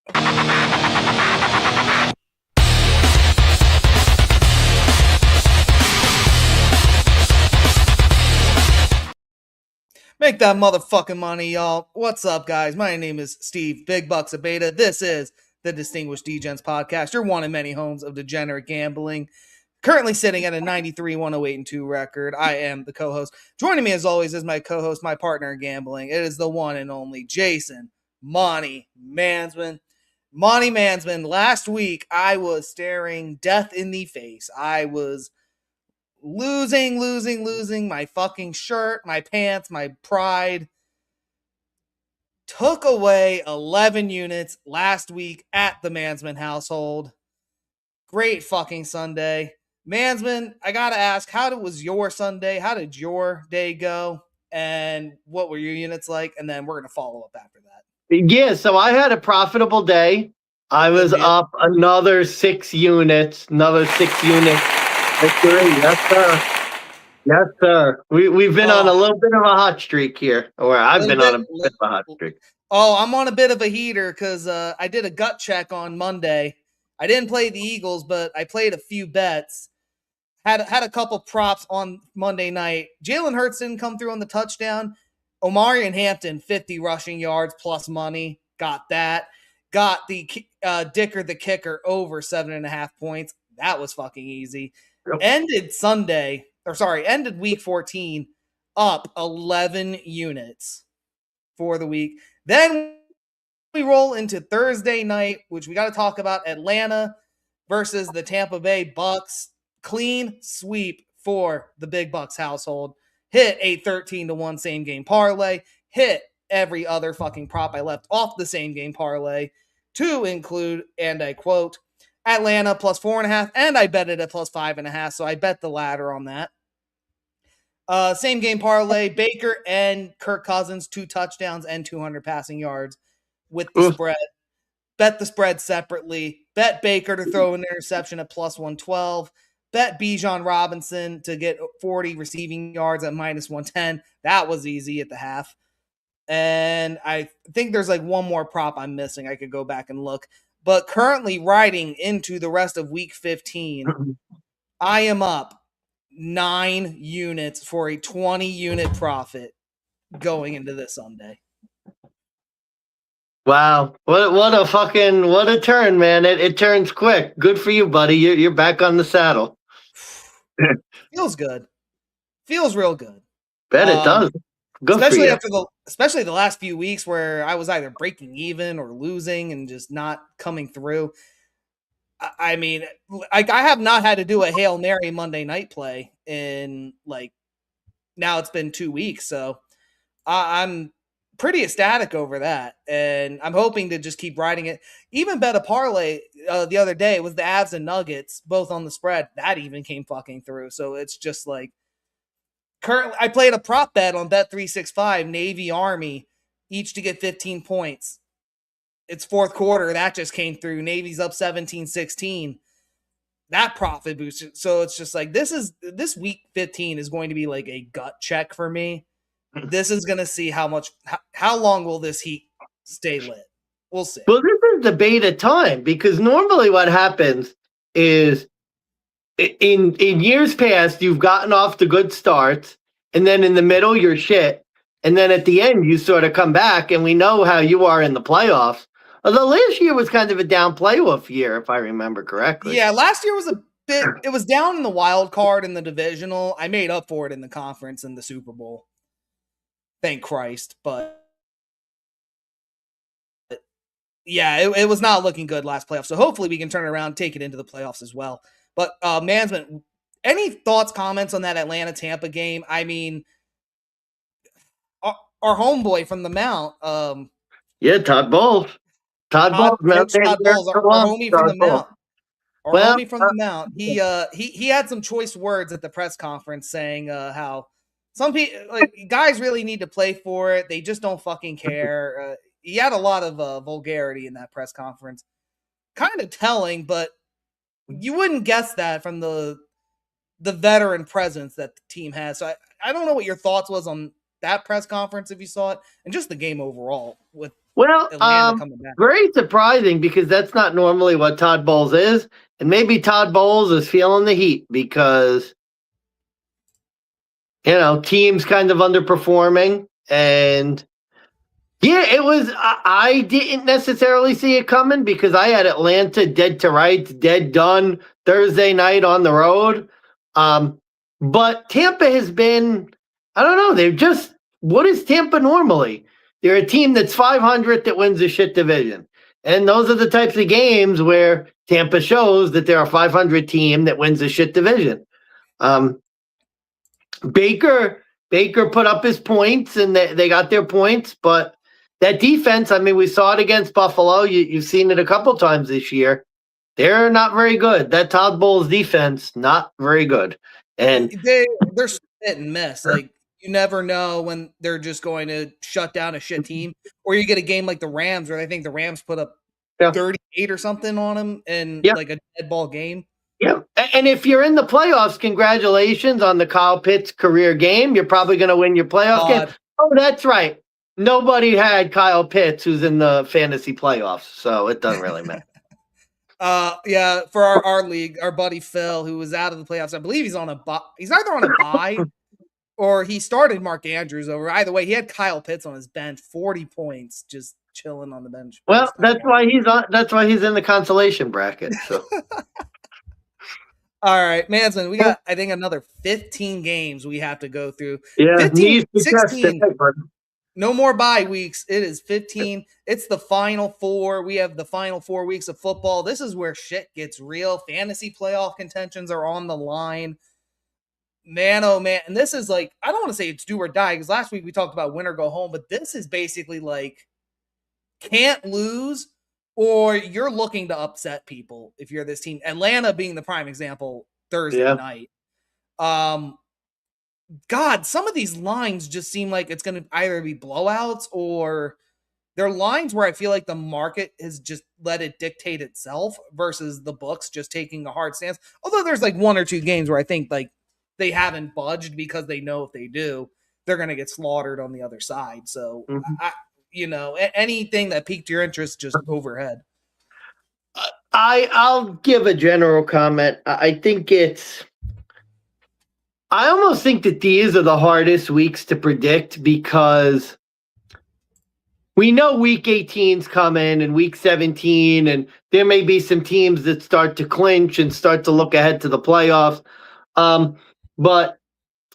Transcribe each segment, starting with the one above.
Make that motherfucking money, y'all. What's up, guys? My name is Steve Big Bucks of Beta. This is the Distinguished DeGents podcast, your one in many homes of degenerate gambling. Currently sitting at a 93, 108, and 2 record. I am the co-host. Joining me, as always, is my co-host, my partner in gambling. It is the one and only Jason Monty Mansman. Monty Mansman, last week, I was staring death in the face. I was losing my fucking shirt, my pants, my pride. Took away 11 units last week at the Mansman household. Great fucking Sunday. Mansman, I gotta ask, how was your Sunday? How did your day go? And what were your units like? And then we're gonna follow up after that. Yeah, so I had a profitable day. I was up another 6 units, victory. Yes, sir. Yes, sir. We've been on a little bit of a hot streak here, or I've been on a bit of a hot streak. Oh, I'm on a bit of a heater because I did a gut check on Monday. I didn't play the Eagles, but I played a few bets. Had a couple props on Monday night. Jalen Hurts didn't come through on the touchdown. Omari and Hampton, 50 rushing yards plus money. Got that. Got the Dicker the kicker over 7.5 points. That was fucking easy. Yep. Ended week 14 up 11 units for the week. Then we roll into Thursday night, which we got to talk about. Atlanta versus the Tampa Bay Bucks. Clean sweep for the Big Bucks household. Hit a 13-1 same game parlay. Hit every other fucking prop I left off the same game parlay to include, and I quote, Atlanta plus 4.5, and I bet it at plus 5.5, so I bet the latter on that. Same game parlay, Baker and Kirk Cousins, 2 touchdowns and 200 passing yards with the spread. Bet the spread separately. Bet Baker to throw an interception at plus 112. Bet Bijan Robinson to get 40 receiving yards at minus 110. That was easy at the half. And I think there's like one more prop I'm missing. I could go back and look. But currently riding into the rest of week 15, I am up 9 units for a 20-unit profit going into this Sunday. Wow. What a turn, man. It turns quick. Good for you, buddy. You're back on the saddle. Feels good. Feels real good. Bet it does. Good especially for you. Especially the last few weeks where I was either breaking even or losing and just not coming through. I mean, I have not had to do a Hail Mary Monday night play in now it's been 2 weeks. So I'm pretty ecstatic over that. And I'm hoping to just keep riding it. Even bet a parlay the other day was the Avs and Nuggets, both on the spread. That even came fucking through. So it's just like, currently, I played a prop bet on Bet365, Navy Army, each to get 15 points. It's fourth quarter. That just came through. Navy's up 17-16. That profit boosted. So it's just like, this week 15 is going to be like a gut check for me. This is going to see how long will this heat stay lit. We'll see. Well, this is the beta time, because normally what happens is in years past, you've gotten off to good starts, and then in the middle, you're shit. And then at the end, you sort of come back, and we know how you are in the playoffs. Although last year was kind of a down playoff year, if I remember correctly. Yeah, last year was it was down in the wild card in the divisional. I made up for it in the conference and the Super Bowl. Thank Christ. But yeah, it was not looking good last playoff. So hopefully we can turn it around, take it into the playoffs as well. But Mansman, any thoughts, comments on that Atlanta-Tampa game? I mean, our homeboy from the Mount. Yeah, Todd Bowles. Todd Bowles, our homie from the Mount. Our homie from the Mount. He had some choice words at the press conference saying how some people, guys really need to play for it. They just don't fucking care. He had a lot of vulgarity in that press conference. Kind of telling, but you wouldn't guess that from the veteran presence that the team has. So I don't know what your thoughts was on that press conference if you saw it, and just the game overall with Well, Atlanta coming back. very surprising because that's not normally what Todd Bowles is. And maybe Todd Bowles is feeling the heat because, teams kind of underperforming. And yeah, it was, I didn't necessarily see it coming because I had Atlanta dead to rights, dead done Thursday night on the road. But Tampa has been, I don't know, they're just, what is Tampa normally? They're a team that's 500 that wins a shit division. And those are the types of games where Tampa shows that they're a 500 team that wins a shit division. Um, Baker put up his points and they got their points, but that defense, I mean, we saw it against Buffalo. You've seen it a couple times this year. They're not very good. That Todd Bowles defense, not very good. And They're hit and miss. Like, you never know when they're just going to shut down a shit team, or you get a game like the Rams, where I think the Rams put up 38 or something on them in like a dead ball game. Yeah. And if you're in the playoffs, congratulations on the Kyle Pitts career game. You're probably going to win your playoff game. Oh, that's right. Nobody had Kyle Pitts who's in the fantasy playoffs, so it doesn't really matter. Yeah, for our league, our buddy Phil, who was out of the playoffs, I believe he's either on a bye or he started Mark Andrews over. Either way, he had Kyle Pitts on his bench, 40 points, just chilling on the bench. Well, that's why he's on. That's why he's in the consolation bracket. So. All right, Manson, we got, I think, another 15 games we have to go through. Yeah, 15, 16. No more bye weeks. It is 15. It's the final four. We have the final 4 weeks of football. This is where shit gets real. Fantasy playoff contentions are on the line. Man, oh man. And this is like, I don't want to say it's do or die because last week we talked about win or go home, but this is basically like can't lose or you're looking to upset people if you're this team. Atlanta being the prime example Thursday night. God, some of these lines just seem like it's going to either be blowouts or they're lines where I feel like the market has just let it dictate itself versus the books just taking a hard stance. Although there's like 1 or 2 games where I think like they haven't budged because they know if they do, they're going to get slaughtered on the other side. So, anything that piqued your interest, just overhead. I'll give a general comment. I almost think that these are the hardest weeks to predict because we know week 18's coming and week 17, and there may be some teams that start to clinch and start to look ahead to the playoffs. But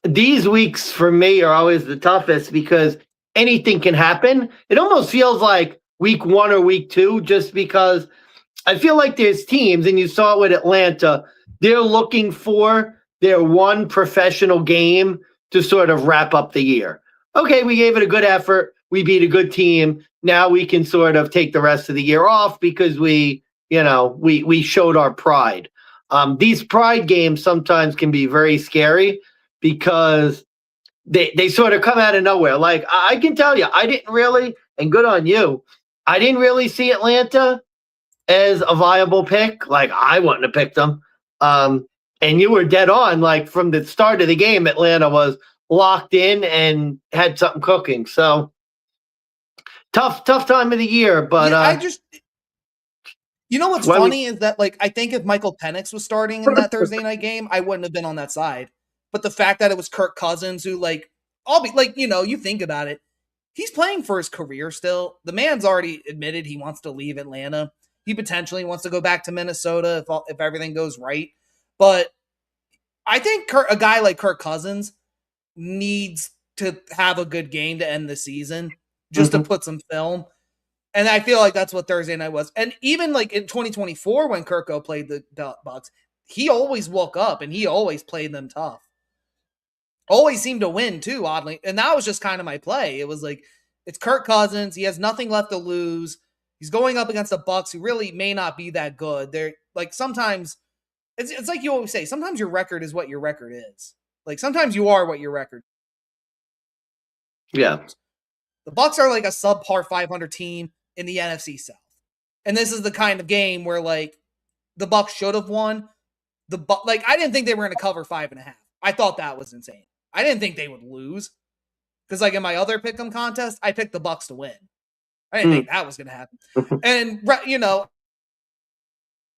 these weeks for me are always the toughest because anything can happen. It almost feels like week 1 or week 2 just because I feel like there's teams, and you saw it with Atlanta, they're looking for their one professional game to sort of wrap up the year. Okay, we gave it a good effort. We beat a good team. Now we can sort of take the rest of the year off because we showed our pride. These pride games sometimes can be very scary because they sort of come out of nowhere. Like, I can tell you, I didn't really, and good on you, I didn't really see Atlanta as a viable pick. Like, I wouldn't have picked them. And you were dead on. Like, from the start of the game, Atlanta was locked in and had something cooking. So tough time of the year. But what's funny is that, like, I think if Michael Penix was starting in that Thursday night game, I wouldn't have been on that side. But the fact that it was Kirk Cousins, who, like, you think about it, he's playing for his career still. The man's already admitted he wants to leave Atlanta. He potentially wants to go back to Minnesota if everything goes right. But I think a guy like Kirk Cousins needs to have a good game to end the season just to put some film. And I feel like that's what Thursday night was. And even like in 2024 when Kirko played the Bucs, he always woke up and he always played them tough. Always seemed to win too, oddly. And that was just kind of my play. It was like, it's Kirk Cousins. He has nothing left to lose. He's going up against the Bucs, who really may not be that good. They're like, sometimes it's like you always say, sometimes your record is what your record is. Like, sometimes you are what your record. Yeah. The Bucs are like a subpar 500 team in the NFC South. And this is the kind of game where, like, the Bucs should have won. I didn't think they were going to cover 5.5. I thought that was insane. I didn't think they would lose. Because, like, in my other pick'em contest, I picked the Bucs to win. I didn't think that was going to happen. And,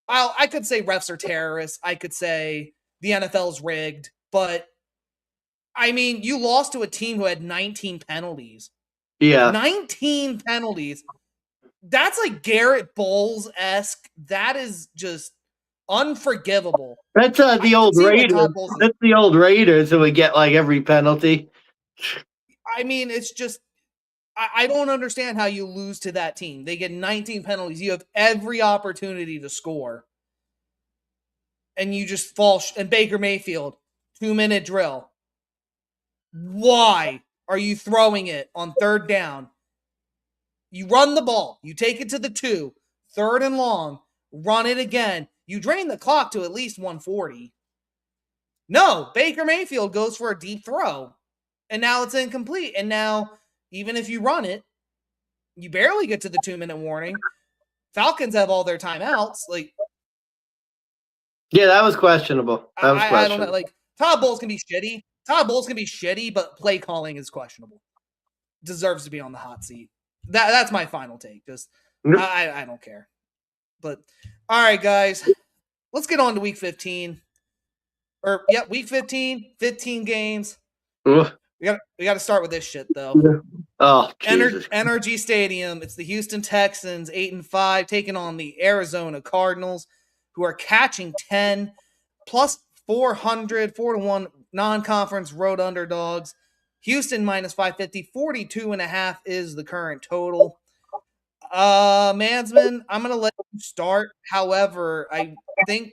I could say refs are terrorists. I could say the NFL's rigged. But, I mean, you lost to a team who had 19 penalties. Yeah. 19 penalties. That's like Garrett Bowles-esque. That is just unforgivable. That's the old Raiders. That's the old Raiders who would get like every penalty. I mean, it's just I don't understand how you lose to that team. They get 19 penalties. You have every opportunity to score. And you just fall. And Baker Mayfield, 2-minute drill. Why are you throwing it on third down? You run the ball. You take it to the 2, third and long. Run it again. You drain the clock to at least 140. No, Baker Mayfield goes for a deep throw. And now it's incomplete. And now, even if you run it, you barely get to the 2-minute warning. Falcons have all their timeouts. Like, yeah, that was questionable. I don't know. Like, Todd Bowles can be shitty. But play calling is questionable. Deserves to be on the hot seat. That's my final take. Just I don't care. But all right, guys, let's get on to week 15. Week 15, 15 games. Ugh. We got to start with this shit though. Oh, Jesus. Energy Stadium. It's the Houston Texans, 8-5, taking on the Arizona Cardinals, who are catching 10 plus 400, 4-1 non-conference road underdogs. Houston minus 550, 42.5 is the current total. Mansman, I'm gonna let you start. However, I think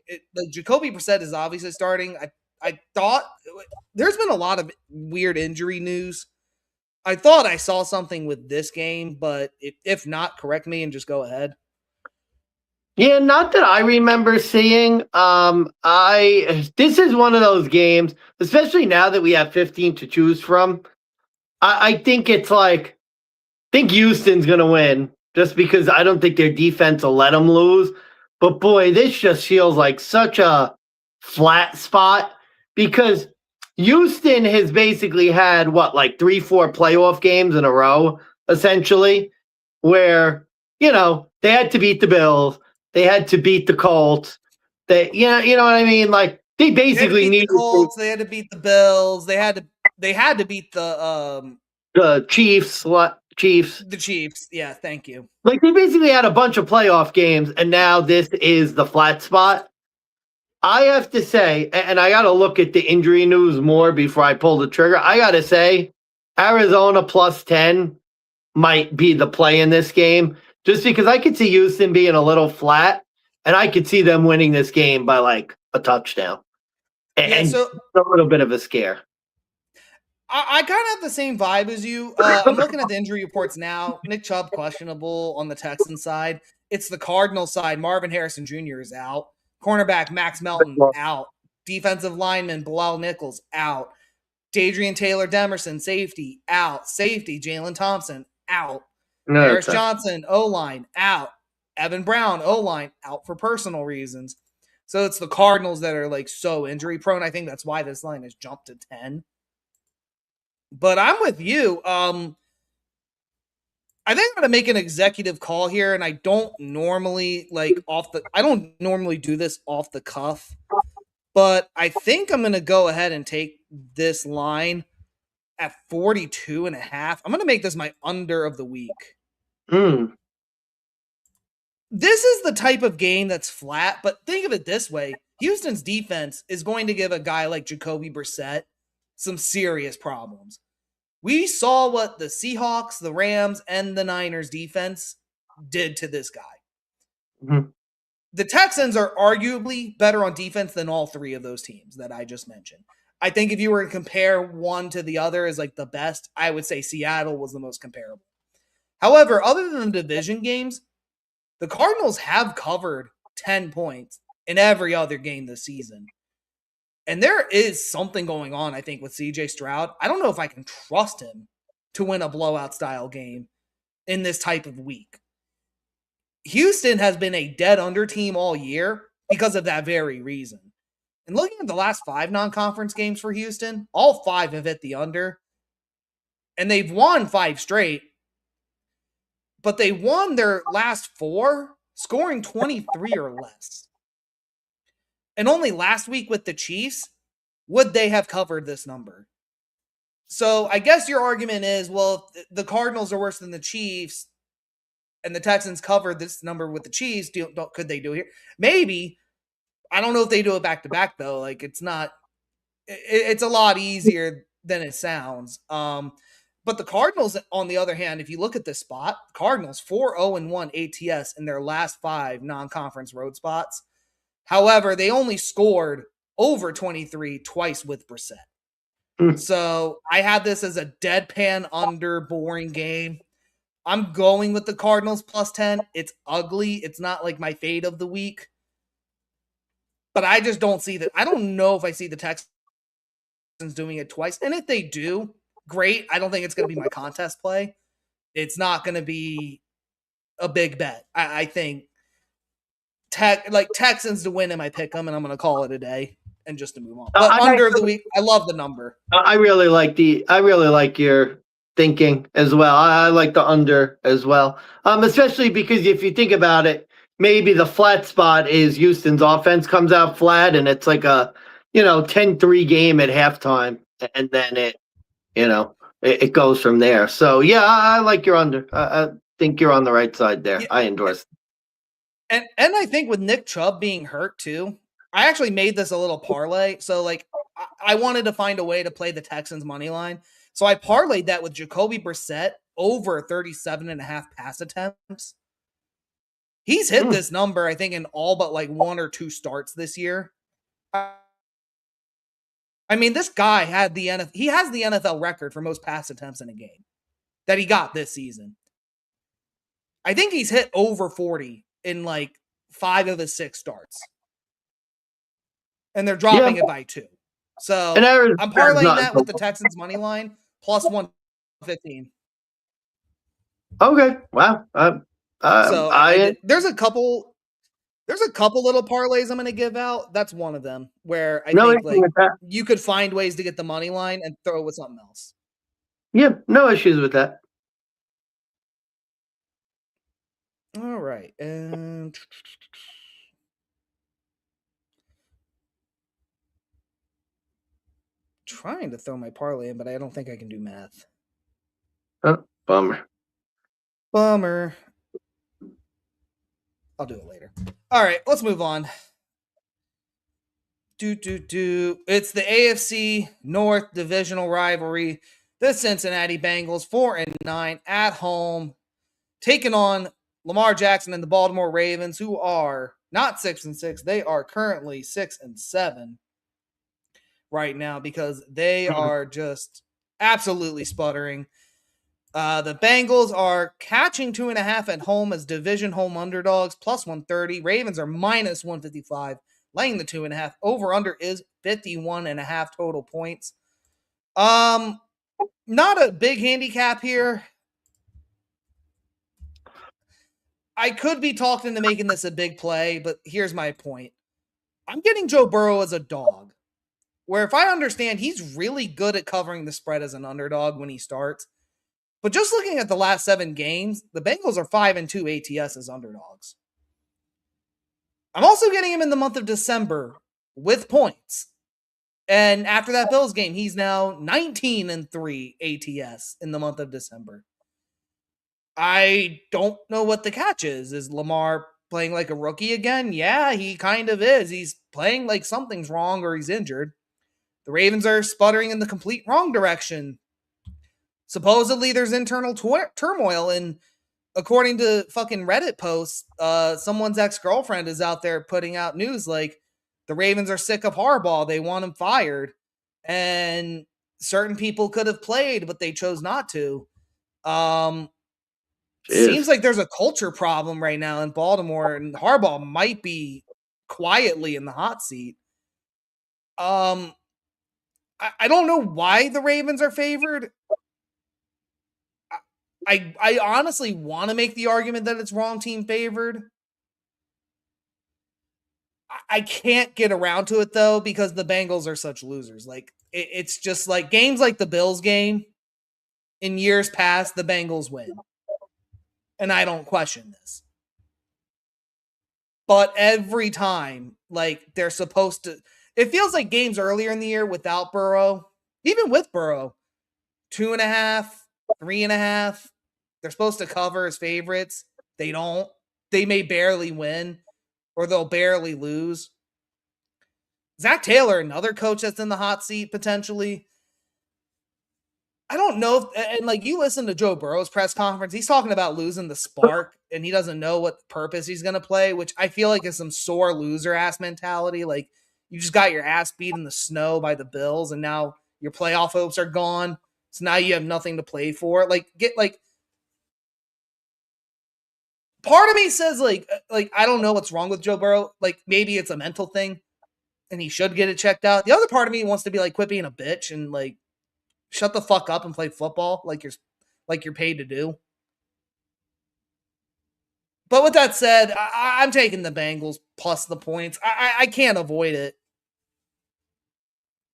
Jacoby Brissett is obviously starting. I thought there's been a lot of weird injury news. I thought I saw something with this game, but if not, correct me and just go ahead. Yeah, not that I remember seeing. This is one of those games, especially now that we have 15 to choose from. I think it's like, I think Houston's gonna win just because I don't think their defense will let them lose. But boy, this just feels like such a flat spot because Houston has basically had like 3-4 playoff games in a row, essentially, where they had to beat the Bills. They had to beat the Colts. You know what I mean? Like they basically needed the Colts. They had to beat the Bills. They had to beat the Chiefs. Chiefs. The Chiefs. Yeah, thank you. Like they basically had a bunch of playoff games, and now this is the flat spot. I have to say, and I got to look at the injury news more before I pull the trigger. I got to say, Arizona plus 10 might be the play in this game. Just because I could see Houston being a little flat, and I could see them winning this game by like a touchdown. And so a little bit of a scare. I kind of have the same vibe as you. I'm looking at the injury reports now. Nick Chubb questionable on the Texans side. It's the Cardinals side. Marvin Harrison Jr. is out. Cornerback Max Melton out. Defensive lineman Bilal Nichols out. Dadrian Taylor Demerson safety out. Safety Jalen Thompson out. Harris Johnson, O-line, out. Evan Brown, O-line, out for personal reasons. So it's the Cardinals that are like so injury prone. I think that's why this line has jumped to 10. But I'm with you. I think I'm going to make an executive call here, and I don't normally do this off the cuff. But I think I'm going to go ahead and take this line at 42.5. I'm going to make this my under of the week. This is the type of game that's flat, but think of it this way. Houston's defense is going to give a guy like Jacoby Brissett some serious problems. We saw what the Seahawks, the Rams, and the Niners defense did to this guy. Mm-hmm. The Texans are arguably better on defense than all three of those teams that I just mentioned. I think if you were to compare one to the other as like the best, I would say Seattle was the most comparable. However, other than the division games, the Cardinals have covered 10 points in every other game this season. And there is something going on, I think, with CJ Stroud. I don't know if I can trust him to win a blowout style game in this type of week. Houston has been a dead under team all year because of that very reason. And looking at the last 5 non-conference games for Houston, all 5 have hit the under. And they've won 5 straight. but they won their last 4, scoring 23 or less. And only last week with the Chiefs would they have covered this number. So I guess your argument is, well, if the Cardinals are worse than the Chiefs and the Texans covered this number with the Chiefs, could they do it here? Maybe. I don't know if they do it back to back though. Like it's not. It's a lot easier than it sounds. But the Cardinals, on the other hand, if you look at this spot, Cardinals 4-0-1 ATS in their last 5 non-conference road spots. However, they only scored over 23 twice with Brissett. So I had this as a deadpan under boring game. I'm going with the Cardinals plus 10. It's ugly. It's not like my fade of the week. But I just don't see that. I don't know if I see the Texans doing it twice. And if they do, great. I don't think it's going to be my contest play. It's not going to be a big bet. I think Texans to win in my pick them, and I'm going to call it a day and just to move on. But under of the week, I love the number. I really like your thinking as well. I like the under as well. Especially because if you think about it, maybe the flat spot is Houston's offense comes out flat and it's like a 10-3 game at halftime, and then it goes from there. So yeah, I like your under. I think you're on the right side there. Yeah. I endorse. And I think with Nick Chubb being hurt too, I actually made this a little parlay. So like I wanted to find a way to play the Texans money line. So I parlayed that with Jacoby Brissett over 37.5 pass attempts. He's hit this number, I think, in all but like 1 or 2 starts this year. I mean, this guy had he has the NFL record for most pass attempts in a game that he got this season. I think he's hit over 40 in like 5 of his 6 starts. And they're dropping it by 2. So I'm parlaying that with the Texans money line plus 115. Okay. Wow. So there's a couple little parlays I'm going to give out. That's one of them where I think like you could find ways to get the money line and throw it with something else. Yeah, no issues with that. All right. And trying to throw my parlay in, but I don't think I can do math. Oh, bummer. I'll do it later. All right, let's move on. It's the AFC North divisional rivalry. The Cincinnati Bengals 4-9 at home, taking on Lamar Jackson and the Baltimore Ravens, who are not 6-6. They are currently 6-7 right now because they are just absolutely sputtering. The Bengals are catching 2.5 at home as division home underdogs, plus 130. Ravens are minus 155, laying the 2.5. Over under is 51.5 total points. Not a big handicap here. I could be talked into making this a big play, but here's my point. I'm getting Joe Burrow as a dog, where if I understand, he's really good at covering the spread as an underdog when he starts. But just looking at the last 7 games, the Bengals are 5-2 ATS as underdogs. I'm also getting him in the month of December with points. And after that Bills game, he's now 19-3 ATS in the month of December. I don't know what the catch is. Is Lamar playing like a rookie again? Yeah, he kind of is. He's playing like something's wrong or he's injured. The Ravens are sputtering in the complete wrong direction. Supposedly there's internal turmoil, and according to fucking Reddit posts, someone's ex-girlfriend is out there putting out news like the Ravens are sick of Harbaugh. They want him fired. And certain people could have played, but they chose not to. Seems like there's a culture problem right now in Baltimore, and Harbaugh might be quietly in the hot seat. I don't know why the Ravens are favored. I honestly want to make the argument that it's wrong team favored. I can't get around to it though because the Bengals are such losers. Like it's just like games like the Bills game in years past, the Bengals win. and I don't question this. But every time, like, they're supposed to, it feels like games earlier in the year without Burrow, even with Burrow, 2.5, 3.5, they're supposed to cover as favorites. They don't. They may barely win, or they'll barely lose. Zach Taylor, another coach that's in the hot seat potentially. I don't know. And like, you listen to Joe Burrow's press conference, he's talking about losing the spark and he doesn't know what purpose he's going to play, which I feel like is some sore loser ass mentality. Like, you just got your ass beat in the snow by the Bills and now your playoff hopes are gone. So now you have nothing to play for. Like, part of me says like, I don't know what's wrong with Joe Burrow. Like, maybe it's a mental thing and he should get it checked out. The other part of me wants to be like, quit being a bitch and like, shut the fuck up and play football like you're paid to do. But with that said, I'm taking the Bengals plus the points. I can't avoid it.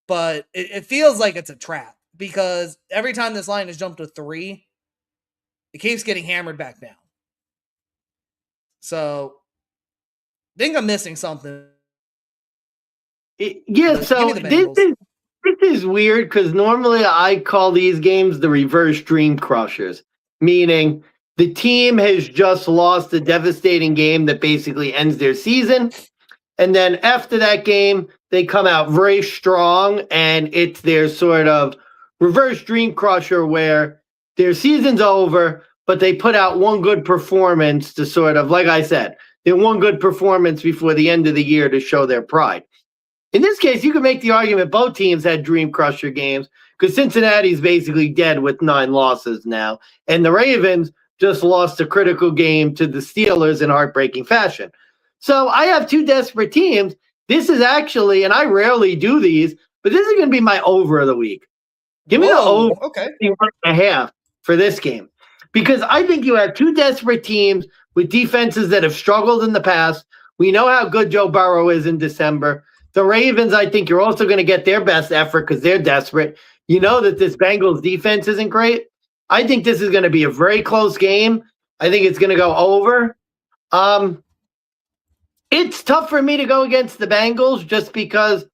But it feels like it's a trap because every time this line has jumped to 3, it keeps getting hammered back down. So I think I'm missing something. So this is weird because normally I call these games the reverse dream crushers, meaning the team has just lost a devastating game that basically ends their season. And then after that game, they come out very strong and it's their sort of reverse dream crusher where their season's over, but they put out one good performance to sort of, like I said, their one good performance before the end of the year to show their pride. In this case, you can make the argument both teams had dream crusher games because Cincinnati's basically dead with 9 losses now. And the Ravens just lost a critical game to the Steelers in heartbreaking fashion. So I have 2 desperate teams. This is actually, and I rarely do these, but this is going to be my over of the week. Give me the over 1.5 for this game. Because I think you have 2 desperate teams with defenses that have struggled in the past. We know how good Joe Burrow is in December. The Ravens, I think you're also going to get their best effort because they're desperate. You know that this Bengals defense isn't great. I think this is going to be a very close game. I think it's going to go over. It's tough for me to go against the Bengals just because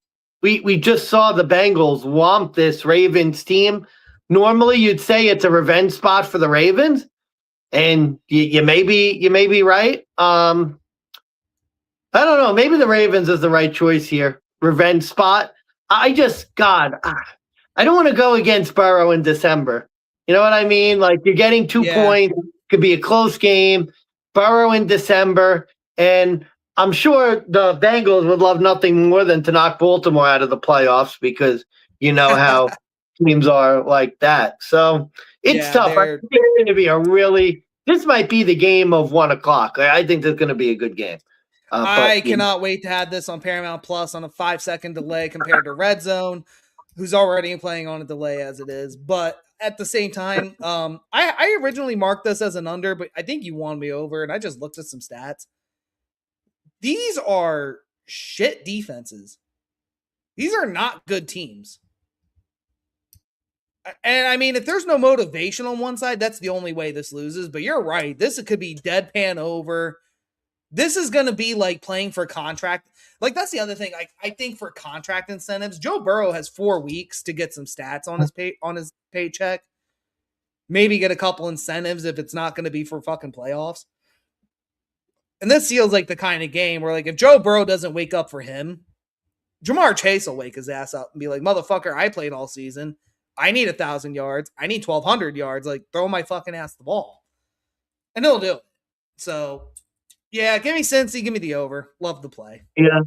we just saw the Bengals whomp this Ravens team. Normally, you'd say it's a revenge spot for the Ravens, and you may be right. I don't know. Maybe the Ravens is the right choice here. Revenge spot. I don't want to go against Burrow in December. You know what I mean? Like, you're getting 2 points. Could be a close game. Burrow in December. And I'm sure the Bengals would love nothing more than to knock Baltimore out of the playoffs because you know how teams are like that. So it's tough. I think it's going to be this might be the game of 1 o'clock. I think it's going to be a good game. I cannot wait to have this on Paramount Plus on a 5-second delay compared to Red Zone, who's already playing on a delay as it is. But at the same time, I originally marked this as an under, but I think you won me over, and I just looked at some stats. These are shit defenses. These are not good teams. And I mean, if there's no motivation on one side, that's the only way this loses. But you're right. This could be deadpan over. This is going to be like playing for contract. Like, that's the other thing. I think for contract incentives, Joe Burrow has 4 weeks to get some stats on his paycheck. Maybe get a couple incentives if it's not going to be for fucking playoffs. And this feels like the kind of game where, like, if Joe Burrow doesn't wake up for him, Jamar Chase will wake his ass up and be like, motherfucker, I played all season. I need 1,000 yards. I need 1,200 yards. Like, throw my fucking ass the ball. And he'll do it. So, yeah, give me Cincy. Give me the over. Love the play. Yeah.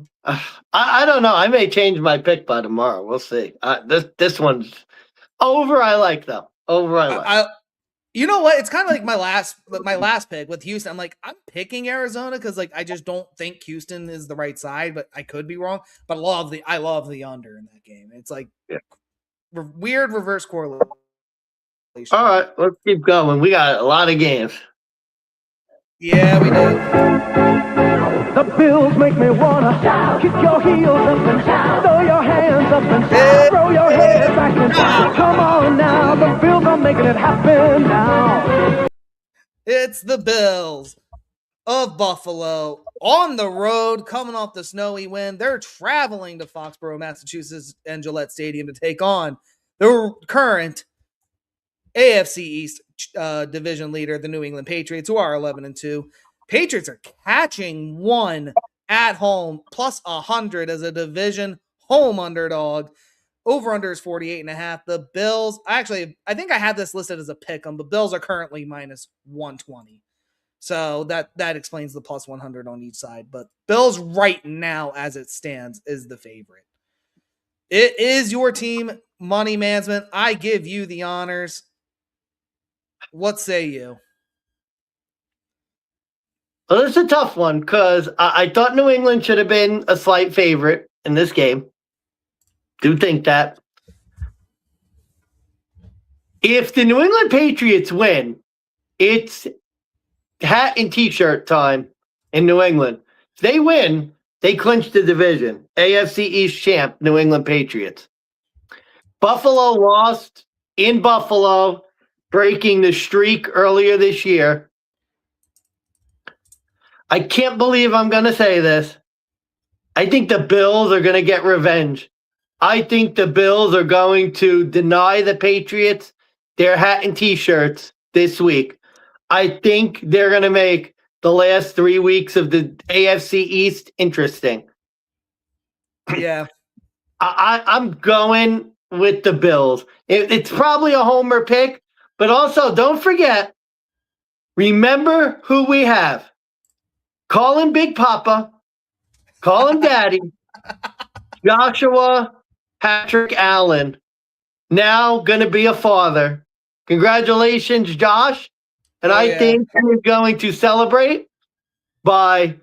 I don't know. I may change my pick by tomorrow. We'll see. This one's over. I like, though. Over, I like. You know what? It's kind of like my last pick with Houston. I'm like, I'm picking Arizona because, like, I just don't think Houston is the right side, but I could be wrong. But I love the under in that game. It's like weird reverse correlation. All right, let's keep going. We got a lot of games. Yeah, we do. The Bills make me wanna shout. Kick your heels up and shout. Throw your hands up and shout. Throw your head back and shout. Come on now, the Bills are making it happen now. It's the Bills of Buffalo on the road, coming off the snowy win. They're traveling to Foxborough, Massachusetts, and Gillette Stadium to take on the current AFC East division leader, the New England Patriots, who are 11-2. Patriots are catching one at home, plus 100 as a division home underdog. Over under is 48.5. The Bills, I think I had this listed as a pick 'em, but Bills are currently minus 120. So that explains the plus 100 on each side. But Bills right now, as it stands, is the favorite. It is your team, Money Management. I give you the honors. What say you? Well, this is a tough one because I thought New England should have been a slight favorite in this game. Do think that. If the New England Patriots win, it's hat and t-shirt time in New England. If they win, they clinch the division. AFC East champ, New England Patriots. Buffalo lost in Buffalo, breaking the streak earlier this year. I can't believe I'm going to say this. I think the Bills are going to get revenge. I think the Bills are going to deny the Patriots their hat and t-shirts this week. I think they're going to make the last 3 weeks of the AFC East interesting. Yeah. I'm going with the Bills. It's probably a homer pick, but also don't forget, remember who we have. Call him Big Papa. Call him Daddy. Joshua Patrick Allen. Now going to be a father. Congratulations, Josh. And I think we're going to celebrate by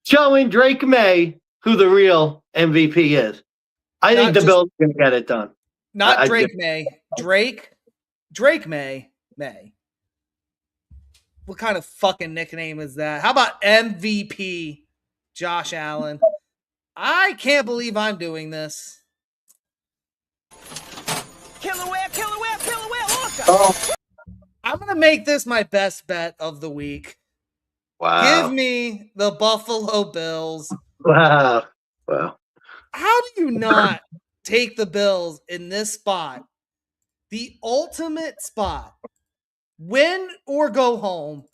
showing Drake May who the real MVP is. I think the Bills are going to get it done. Not Drake May. Drake May. What kind of fucking nickname is that? How about MVP Josh Allen? I can't believe I'm doing this. Killer whale, orca. Oh, I'm going to make this my best bet of the week. wow. Give me the Buffalo Bills. Wow. How do you not take the Bills in this spot? The ultimate spot. Win or go home.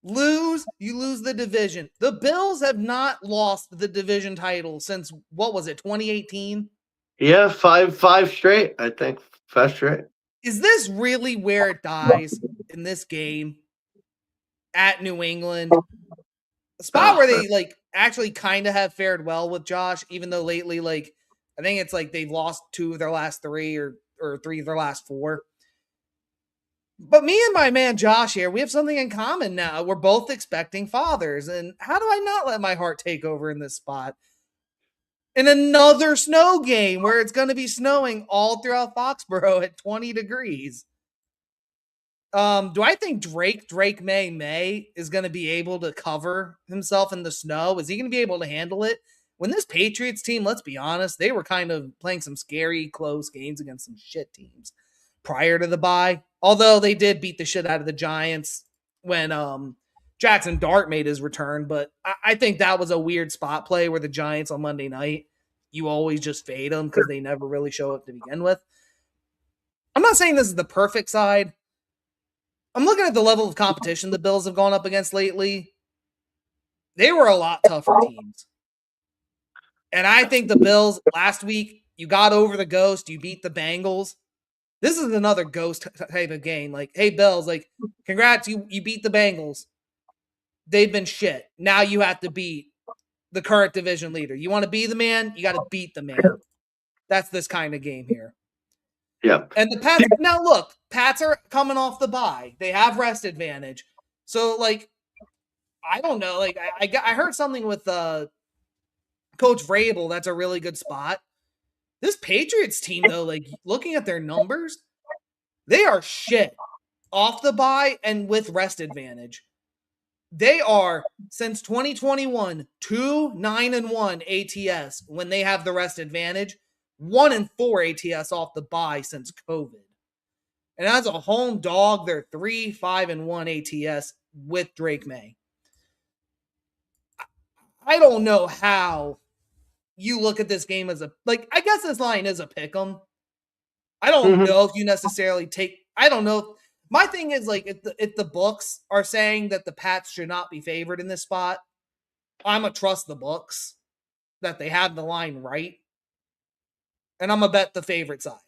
Lose, you lose the division. The Bills have not lost the division title since, what was it, 2018? Yeah, five straight, I think. 5 straight. Is this really where it dies in this game at New England? A spot where they actually kind of have fared well with Josh, even though lately, I think it's they've lost 2 of their last 3 or 3 of their last 4. But me and my man Josh here, we have something in common now. We're both expecting fathers. And how do I not let my heart take over in this spot? In another snow game where it's going to be snowing all throughout Foxborough at 20 degrees. Do I think Drake May is going to be able to cover himself in the snow? Is he going to be able to handle it? When this Patriots team, let's be honest, they were kind of playing some scary, close games against some shit teams prior to the bye. Although they did beat the shit out of the Giants when Jackson Dart made his return. But I think that was a weird spot play where the Giants on Monday night, you always just fade them because they never really show up to begin with. I'm not saying this is the perfect side. I'm looking at the level of competition the Bills have gone up against lately. They were a lot tougher teams. And I think the Bills last week, you got over the ghost. You beat the Bengals. This is another ghost type of game. Hey, Bills, congrats, you beat the Bengals. They've been shit. Now you have to beat the current division leader. You want to be the man? You got to beat the man. That's this kind of game here. Yep. And the Pats, now look, Pats are coming off the bye. They have rest advantage. So, I don't know. I heard something with Coach Vrabel. That's a really good spot. This Patriots team, though, looking at their numbers, they are shit off the bye and with rest advantage. They are, since 2021, 2-9-1 ATS when they have the rest advantage, 1-4 ATS off the bye since COVID. And as a home dog, they're 3-5-1 ATS with Drake May. I don't know how you look at this game as I guess this line is a pick 'em. I don't know if you necessarily take. I don't know. My thing is if the books are saying that the Pats should not be favored in this spot, I'm gonna trust the books that they have the line right, and I'm gonna bet the favorite side,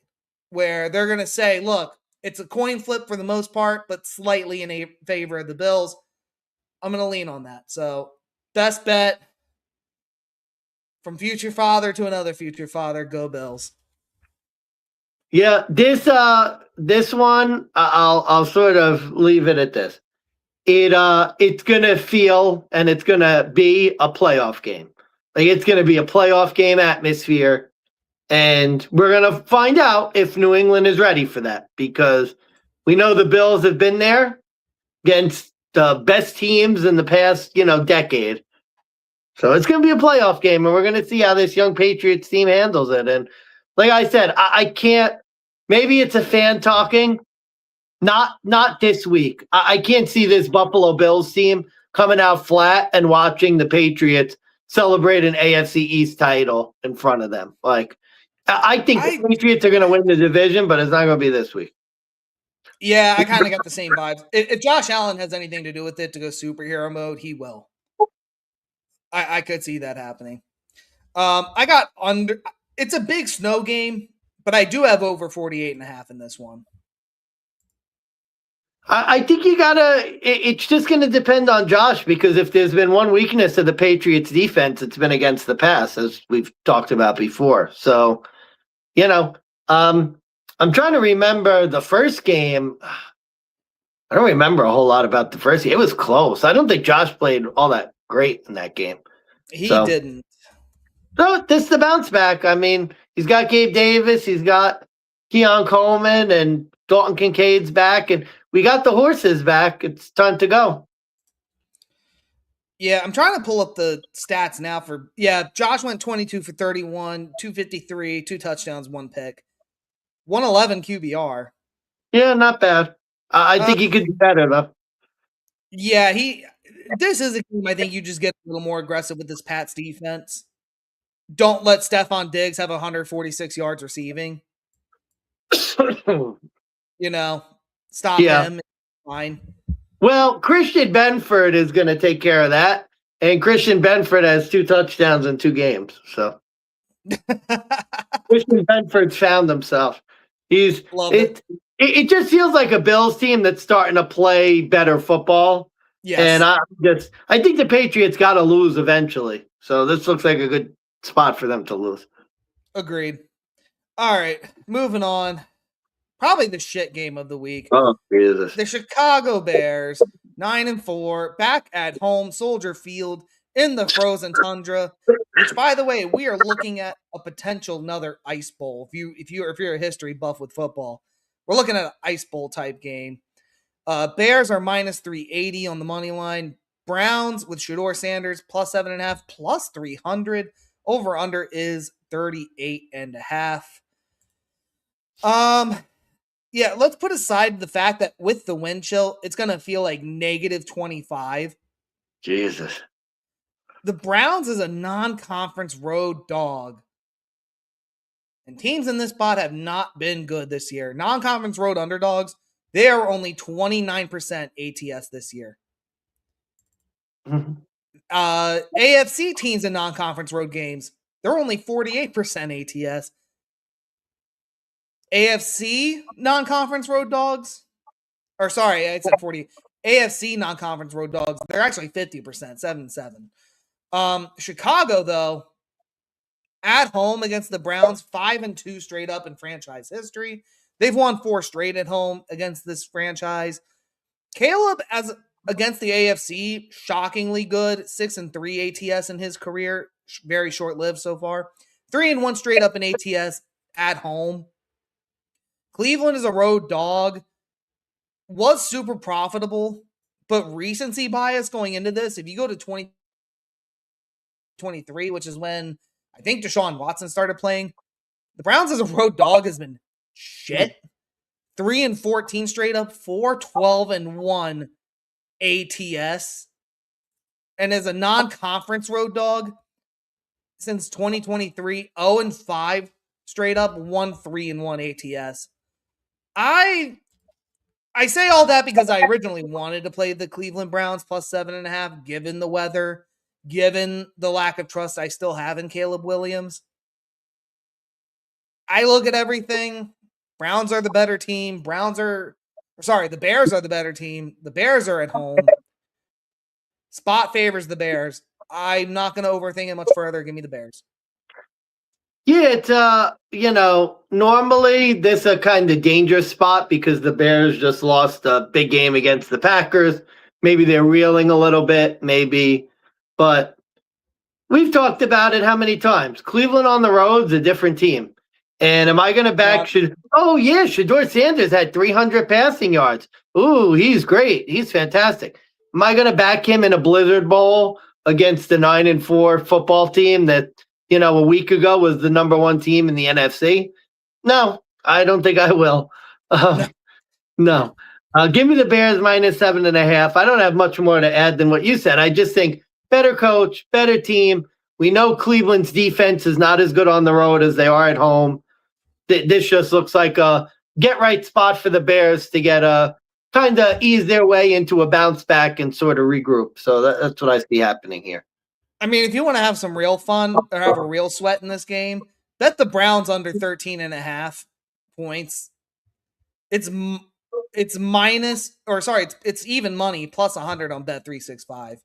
where they're gonna say, "Look, it's a coin flip for the most part, but slightly in favor of the Bills." I'm gonna lean on that. So best bet from future father to another future father, go Bills. Yeah, this one I'll sort of leave it at this. It's gonna feel and it's gonna be a playoff game. Like it's gonna be a playoff game atmosphere, and we're gonna find out if New England is ready for that because we know the Bills have been there against the best teams in the past, decade. So it's going to be a playoff game, and we're going to see how this young Patriots team handles it. And like I said, I can't. Maybe it's a fan talking. Not this week. I can't see this Buffalo Bills team coming out flat and watching the Patriots celebrate an AFC East title in front of them. Like I think the Patriots are going to win the division, but it's not going to be this week. Yeah, I kind of got the same vibes. If Josh Allen has anything to do with it to go superhero mode, he will. I could see that happening. I got under. It's a big snow game, but I do have over 48.5 in this one. I think you gotta. It's just going to depend on Josh because if there's been one weakness of the Patriots defense, it's been against the pass, as we've talked about before. So, I'm trying to remember the first game. I don't remember a whole lot about the first game. It was close. I don't think Josh played all that great in that game. He didn't. So this is the bounce back. I mean, he's got Gabe Davis, he's got Keon Coleman, and Dalton Kincaid's back, and we got the horses back. It's time to go. Yeah, I'm trying to pull up the stats now Josh went 22 for 31, 253, 2 touchdowns, 1 pick. 111 QBR. Yeah, not bad. I think he could do better, though. Yeah, this is a game I think you just get a little more aggressive with this Pats defense. Don't let Stephon Diggs have 146 yards receiving. Stop him. Fine. Well, Christian Benford is going to take care of that. And Christian Benford has 2 touchdowns in 2 games. So Christian Benford's found himself. It just feels like a Bills team that's starting to play better football. Yes. And I think the Patriots got to lose eventually. So this looks like a good spot for them to lose. Agreed. All right, moving on. Probably the shit game of the week. Oh, Jesus. The Chicago Bears, 9-4, back at home, Soldier Field in the frozen tundra. Which, by the way, we are looking at a potential another ice bowl. If you're a history buff with football, we're looking at an ice bowl type game. Bears are minus 380 on the money line. Browns with Shedeur Sanders plus 7.5, plus 300. Over under is 38.5. Yeah, let's put aside the fact that with the wind chill, it's going to feel like negative 25. Jesus. The Browns is a non-conference road dog. And teams in this spot have not been good this year. Non-conference road underdogs, they are only 29% ATS this year. Mm-hmm. AFC teams in non-conference road games, they're only 48% ATS. AFC non-conference road dogs, or sorry, I said 40. AFC non-conference road dogs, they're actually 50%, 7-7. Chicago, though, at home against the Browns, 5-2 straight up in franchise history. They've won 4 straight at home against this franchise. Caleb, as against the AFC, shockingly good, 6-3 ATS in his career, very short-lived so far. 3-1 straight up in ATS at home. Cleveland is a road dog, was super profitable, but recency bias going into this, if you go to 2023, which is when I think Deshaun Watson started playing, the Browns as a road dog has been shit. 3-14 straight up, 4-12-1 ATS. And as a non-conference road dog since 2023, 0-5 straight up, 1-3-1 ATS. I say all that because I originally wanted to play the Cleveland Browns plus 7.5, given the weather, given the lack of trust I still have in Caleb Williams. I look at everything. Browns are the better team. The Bears are the better team. The Bears are at home. Spot favors the Bears. I'm not going to overthink it much further. Give me the Bears. Yeah, it's normally this a kind of dangerous spot because the Bears just lost a big game against the Packers. Maybe they're reeling a little bit, but we've talked about it how many times? Cleveland on the road's a different team. And am I going to back? Shedeur Sanders had 300 passing yards. Ooh, he's great. He's fantastic. Am I going to back him in a Blizzard Bowl against the 9-4 football team that, a week ago was the number one team in the NFC? No, I don't think I will. No. Give me the Bears minus 7.5. I don't have much more to add than what you said. I just think better coach, better team. We know Cleveland's defense is not as good on the road as they are at home. This just looks like a get-right spot for the Bears to get kind of ease their way into a bounce back and sort of regroup. So that's what I see happening here. I mean, if you want to have some real fun or have a real sweat in this game, bet the Browns under 13.5 points. It's even money plus 100 on Bet365.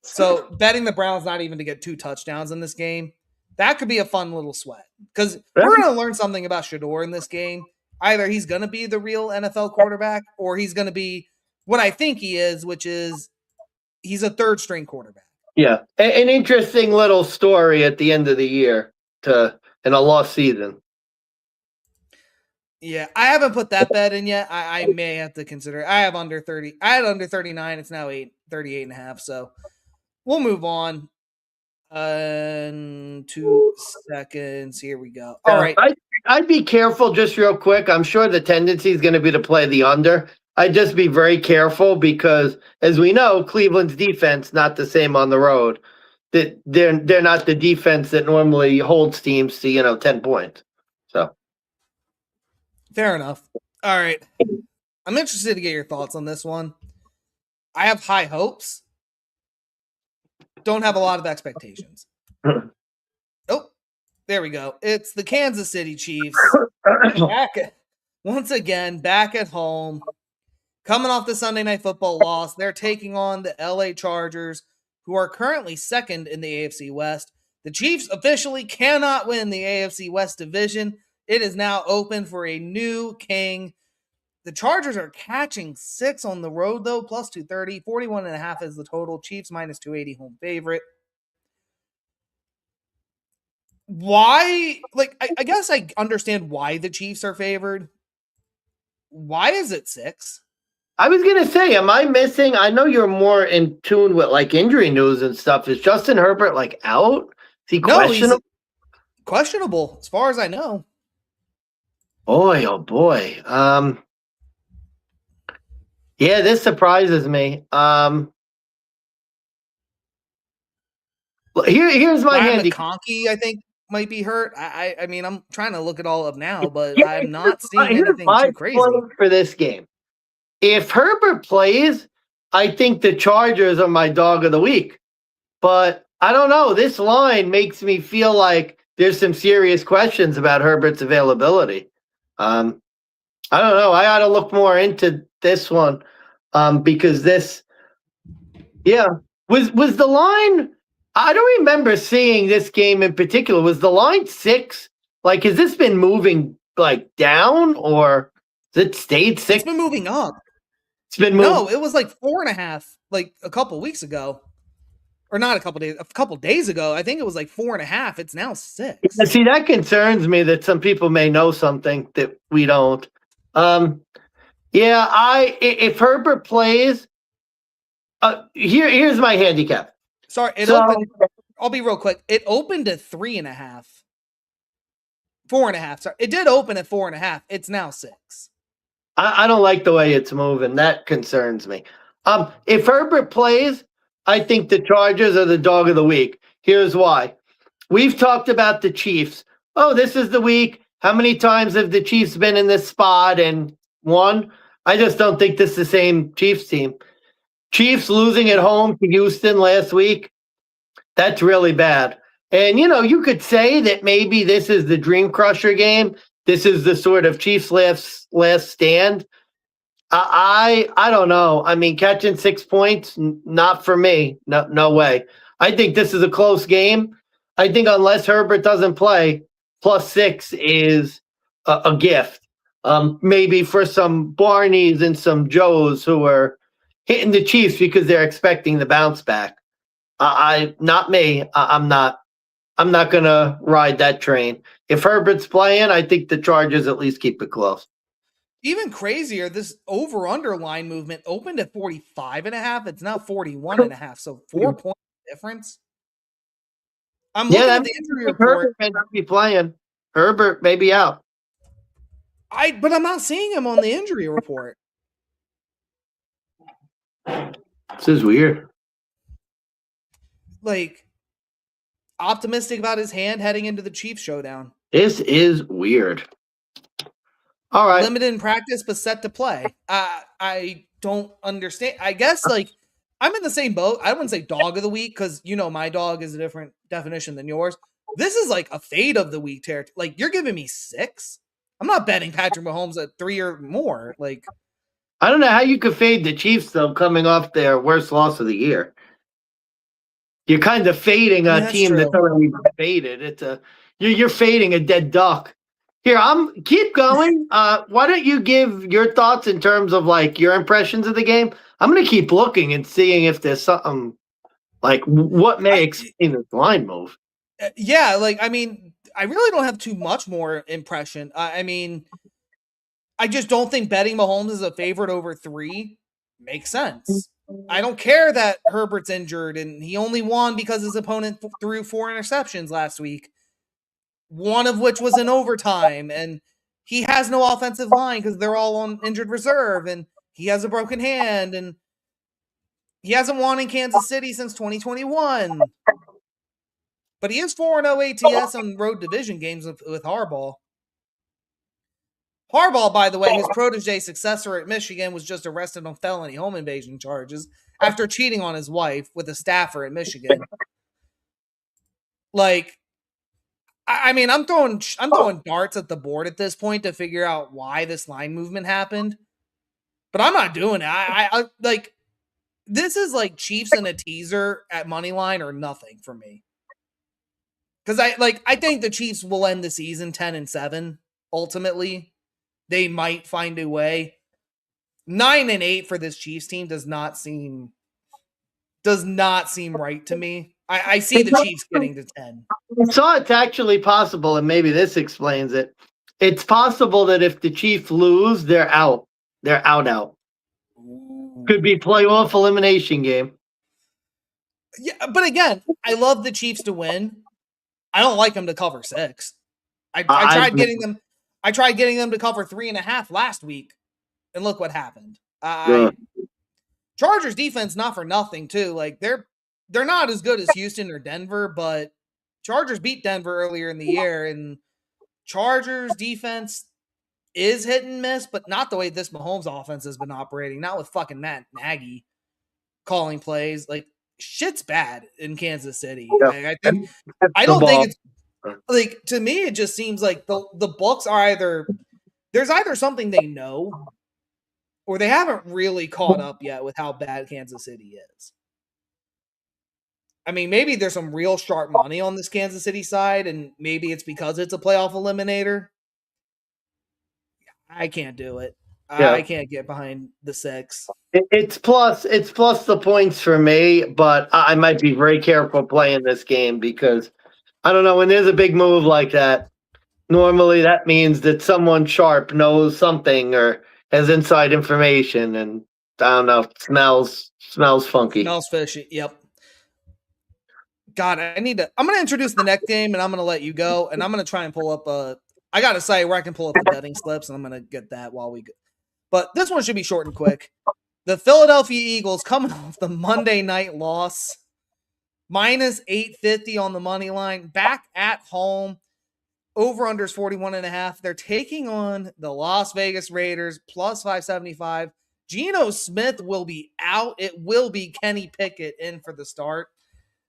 So betting the Browns not even to get 2 touchdowns in this game, that could be a fun little sweat. Because we're going to learn something about Shedeur in this game. Either he's going to be the real NFL quarterback or he's going to be what I think he is, which is he's a third-string quarterback. Yeah, an interesting little story at the end of the year in a lost season. Yeah, I haven't put that bet in yet. I may have to consider it. I have under 30. I had under 39. It's now 38.5. So we'll move on. 2 seconds. Here we go. All right. I'd be careful just real quick. I'm sure the tendency is going to be to play the under. I'd just be very careful because, as we know, Cleveland's defense not the same on the road. They're not the defense that normally holds teams to 10 points. So fair enough. All right. I'm interested to get your thoughts on this one. I have high hopes. Don't have a lot of expectations. Oh, there we go. It's the Kansas City Chiefs. Once again, back at home. Coming off the Sunday Night Football loss, they're taking on the LA Chargers, who are currently second in the AFC West. The Chiefs officially cannot win the AFC West division. It is now open for a new king. The Chargers are catching 6 on the road, though, plus 230. 41.5 is the total. Chiefs minus 280 home favorite. Why? I guess I understand why the Chiefs are favored. Why is it 6? I was going to say, am I missing? I know you're more in tune with injury news and stuff. Is Justin Herbert out? Is he questionable? He's questionable as far as I know. Boy, oh boy. Yeah, this surprises me. Here's my handicap. McConkey, I think, might be hurt. I mean, I'm trying to look it all up now, but I'm not seeing anything too crazy for this game. If Herbert plays, I think the Chargers are my dog of the week. But I don't know. This line makes me feel like there's some serious questions about Herbert's availability. I don't know. I ought to look more into this one because this, was the line. I don't remember seeing this game in particular. Was the line 6? Has this been moving down or has it stayed 6? It's been moving up. It's been moving. No, it was 4.5 a couple weeks ago. Or not a couple days ago. I think it was 4.5. It's now 6. See, that concerns me that some people may know something that we don't. If Herbert plays, here's my handicap. Sorry, opened. I'll be real quick. It opened at 3.5. 4.5. Sorry, it did open at 4.5. It's now 6. I don't like the way it's moving. That concerns me. If Herbert plays, I think the Chargers are the dog of the week. Here's why. We've talked about the Chiefs. Oh, this is the week. How many times have the Chiefs been in this spot and won? I just don't think this is the same Chiefs team. Chiefs losing at home to Houston last week. That's really bad. And you could say that maybe this is the Dream Crusher game. This is the sort of Chiefs last stand. I don't know. I mean, catching 6 points, not for me. No way. I think this is a close game. I think unless Herbert doesn't play, +6 is a gift. Maybe for some Barneys and some Joes who are hitting the Chiefs because they're expecting the bounce back. Not me. I'm not. I'm not gonna ride that train. If Herbert's playing, I think the Chargers at least keep it close. Even crazier, this over-under line movement opened at 45.5. It's now 41.5. So 4 point difference. I'm looking at the injury report. Herbert may not be playing. Herbert may be out. But I'm not seeing him on the injury report. This is weird. Like, optimistic about his hand heading into the Chiefs showdown. This is weird. All right. Limited in practice, but set to play. I don't understand. I guess, like, I'm in the same boat. I wouldn't say dog of the week because, my dog is a different definition than yours. This is like a fade of the week territory. Like, you're giving me 6? I'm not betting Patrick Mahomes at 3 or more. Like, I don't know how you could fade the Chiefs, though, coming off their worst loss of the year. You're kind of fading a team that's already faded. You're fading a dead duck. Here, keep going. Why don't you give your thoughts in terms of like your impressions of the game? I'm gonna keep looking and seeing if there's something like what may explain this line move. Yeah, like I mean, I really don't have too much more impression. I mean, I just don't think betting Mahomes is a favorite over 3 makes sense. I don't care that Herbert's injured and he only won because his opponent threw 4 interceptions last week, one of which was in overtime, and he has no offensive line because they're all on injured reserve, and he has a broken hand, and he hasn't won in Kansas City since 2021. But he is 4-0 ATS on road division games with Harbaugh. Harbaugh, by the way, his protege successor at Michigan, was just arrested on felony home invasion charges after cheating on his wife with a staffer at Michigan. Like, I mean, I'm throwing darts at the board at this point to figure out why this line movement happened, but I'm not doing it. I like this is like Chiefs and a teaser at money line or nothing for me. Because I think the Chiefs will end the season 10-7 ultimately. They might find a way. 9-8 for this Chiefs team does not seem right to me. I see the Chiefs getting to 10. So it's actually possible, and maybe this explains it. It's possible that if the Chiefs lose, they're out. They're out. Could be playoff elimination game. Yeah, but again, I love the Chiefs to win. I don't like them to cover 6. I tried getting them. I tried getting them to cover 3.5 last week, and look what happened. Chargers defense, not for nothing, too. Like they're not as good as Houston or Denver, but Chargers beat Denver earlier in the year, and Chargers defense is hit and miss, but not the way this Mahomes offense has been operating. Not with fucking Matt Nagy calling plays. Like shit's bad in Kansas City. Yeah. Like, I don't think it's like, to me, it just seems like the Bucs are there's either something they know or they haven't really caught up yet with how bad Kansas City is. I mean, maybe there's some real sharp money on this Kansas City side, and maybe it's because it's a playoff eliminator. I can't do it. Yeah. I can't get behind the 6. It's plus the points for me, but I might be very careful playing this game because I don't know, when there's a big move like that, normally that means that someone sharp knows something or has inside information, and I don't know, smells funky. Smells fishy. Yep. God, I'm going to introduce the next game, and I'm going to let you go, and I'm going to try and pull up I got a site where I can pull up the betting slips, and I'm going to get that while we go. But this one should be short and quick. The Philadelphia Eagles coming off the Monday night loss, minus 850 on the money line, back at home. Over unders 41.5. They're taking on the Las Vegas Raiders plus 575. Geno Smith will be out. It will be Kenny Pickett in for the start.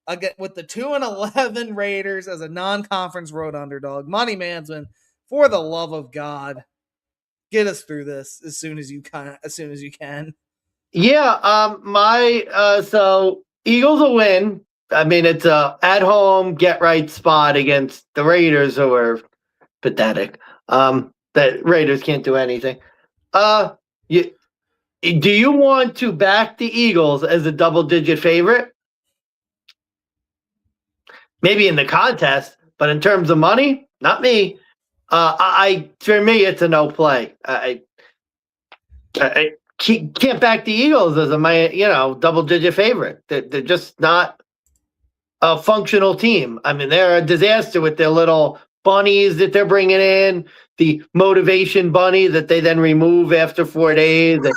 Again, with the 2-11 Raiders as a non-conference road underdog. Money Mansman, for the love of God, get us through this as soon as you can. Yeah, so Eagles will win. I mean, it's a at-home get-right spot against the Raiders, who are pathetic. The Raiders can't do anything. Do you want to back the Eagles as a double-digit favorite? Maybe in the contest, but in terms of money, not me. For me, it's a no play. I can't back the Eagles as a double-digit favorite. They're just not a functional team. I mean, they're a disaster with their little bunnies that they're bringing in, the motivation bunny that they then remove after 4 days. This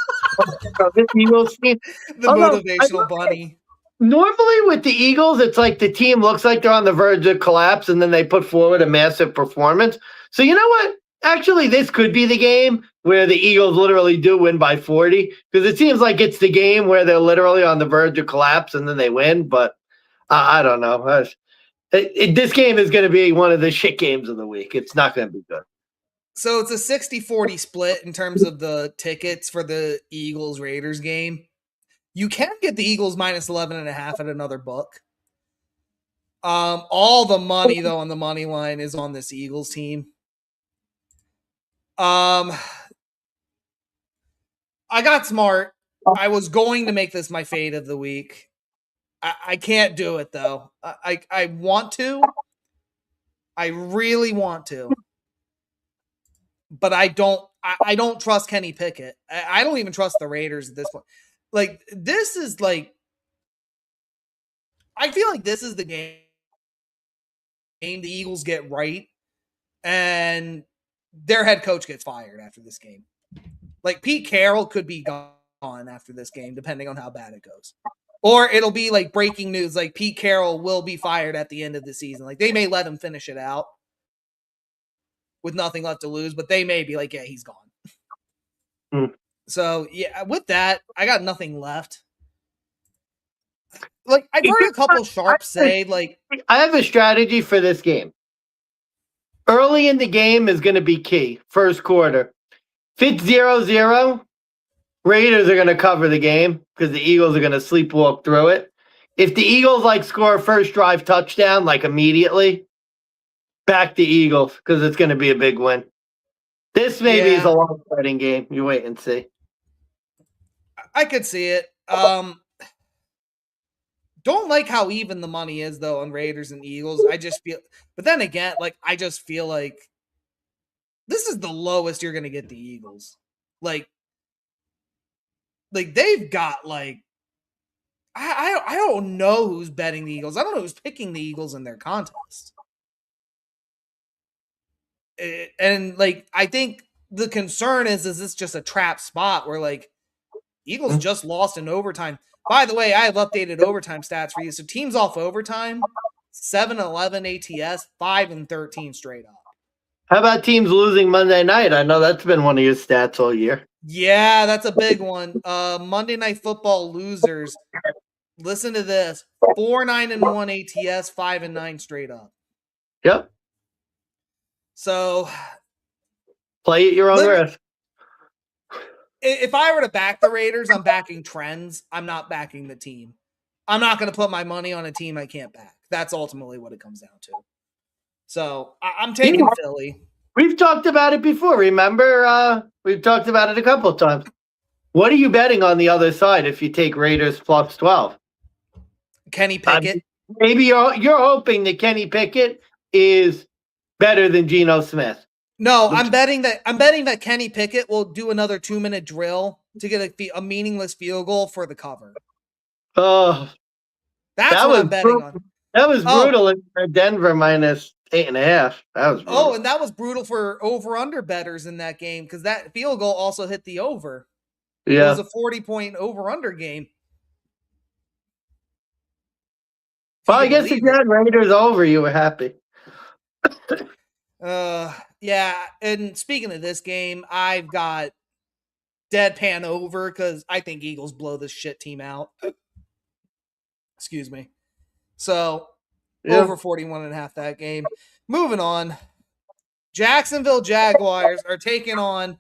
Eagles team, the motivational bunny. Normally with the Eagles, it's like the team looks like they're on the verge of collapse, and then they put forward a massive performance. So you know what? Actually, this could be the game where the Eagles literally do win by 40, because it seems like it's the game where they're literally on the verge of collapse and then they win. But I don't know. This game is going to be one of the shit games of the week. It's not going to be good. So it's a 60-40 split in terms of the tickets for the Eagles-Raiders game. You can get the Eagles minus 11.5 at another book. All the money, though, on the money line is on this Eagles team. I got smart. I was going to make this my fade of the week. I can't do it, though. I want to. I really want to. But I don't trust Kenny Pickett. I don't even trust the Raiders at this point. Like, this is like, I feel like this is the game the Eagles get right, and their head coach gets fired after this game. Like, Pete Carroll could be gone after this game, depending on how bad it goes. Or it'll be like breaking news, like Pete Carroll will be fired at the end of the season. Like, they may let him finish it out with nothing left to lose, but they may be like, yeah, he's gone. So, yeah, with that, I got nothing left. Like, I've heard a couple sharps say, like... I have a strategy for this game. Early in the game is going to be key. First quarter. If it's 0-0, Raiders are going to cover the game because the Eagles are going to sleepwalk through it. If the Eagles, score a first drive touchdown, immediately, back the Eagles because it's going to be a big win. This maybe is a long fighting game. You wait and see. I could see it. Don't like how even the money is, though, on Raiders and Eagles. I just feel... But then again, I just feel like this is the lowest you're going to get the Eagles. Like they've got, I don't know who's betting the Eagles. I don't know who's picking the Eagles in their contest. And, I think the concern is this just a trap spot where, Eagles just lost in overtime. By the way, I have updated overtime stats for you. So teams off overtime, 7-11 ATS, 5-13 straight up. How about teams losing Monday night? I know that's been one of your stats all year. Yeah, that's a big one. Monday Night Football losers. Listen to this. 4-9-1 ATS, 5-9 straight up. Yep. So play at your own risk. If I were to back the Raiders, I'm backing trends. I'm not backing the team. I'm not going to put my money on a team I can't back. That's ultimately what it comes down to. So I'm taking Philly. We've talked about it before. Remember, we've talked about it a couple of times. What are you betting on the other side if you take Raiders plus 12? Kenny Pickett. Maybe you're hoping that Kenny Pickett is better than Geno Smith. No, I'm betting that Kenny Pickett will do another 2-minute drill to get a meaningless field goal for the cover. Oh, that's what I'm betting on. That was brutal in Denver minus 8.5. That was brutal. Oh, and that was brutal for over-under bettors in that game because that field goal also hit the over. It was a 40-point over-under game. Well, I guess if you had Raiders over, you were happy. Yeah, and speaking of this game, I've got deadpan over because I think Eagles blow this shit team out. Excuse me. So, over 41.5 that game. Moving on. Jacksonville Jaguars are taking on.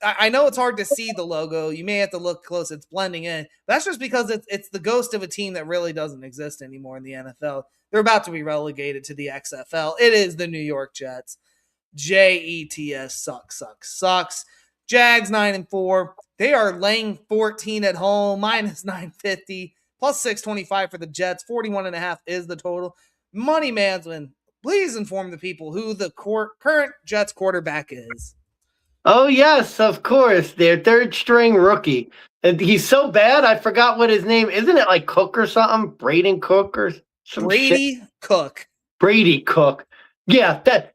I know it's hard to see the logo. You may have to look close. It's blending in. That's just because it's the ghost of a team that really doesn't exist anymore in the NFL. They're about to be relegated to the XFL. It is the New York Jets. Jets sucks. Jags 9-4. They are laying 14 at home, minus 950, plus 625 for the Jets. 41.5 is the total. Money Mansman, please inform the people who the current Jets quarterback is. Oh, yes, of course. Their third string rookie. And he's so bad, I forgot what his name. Isn't it like Cook or something? Braden Cook or some Brady shit? Cook. Brady Cook. Yeah, that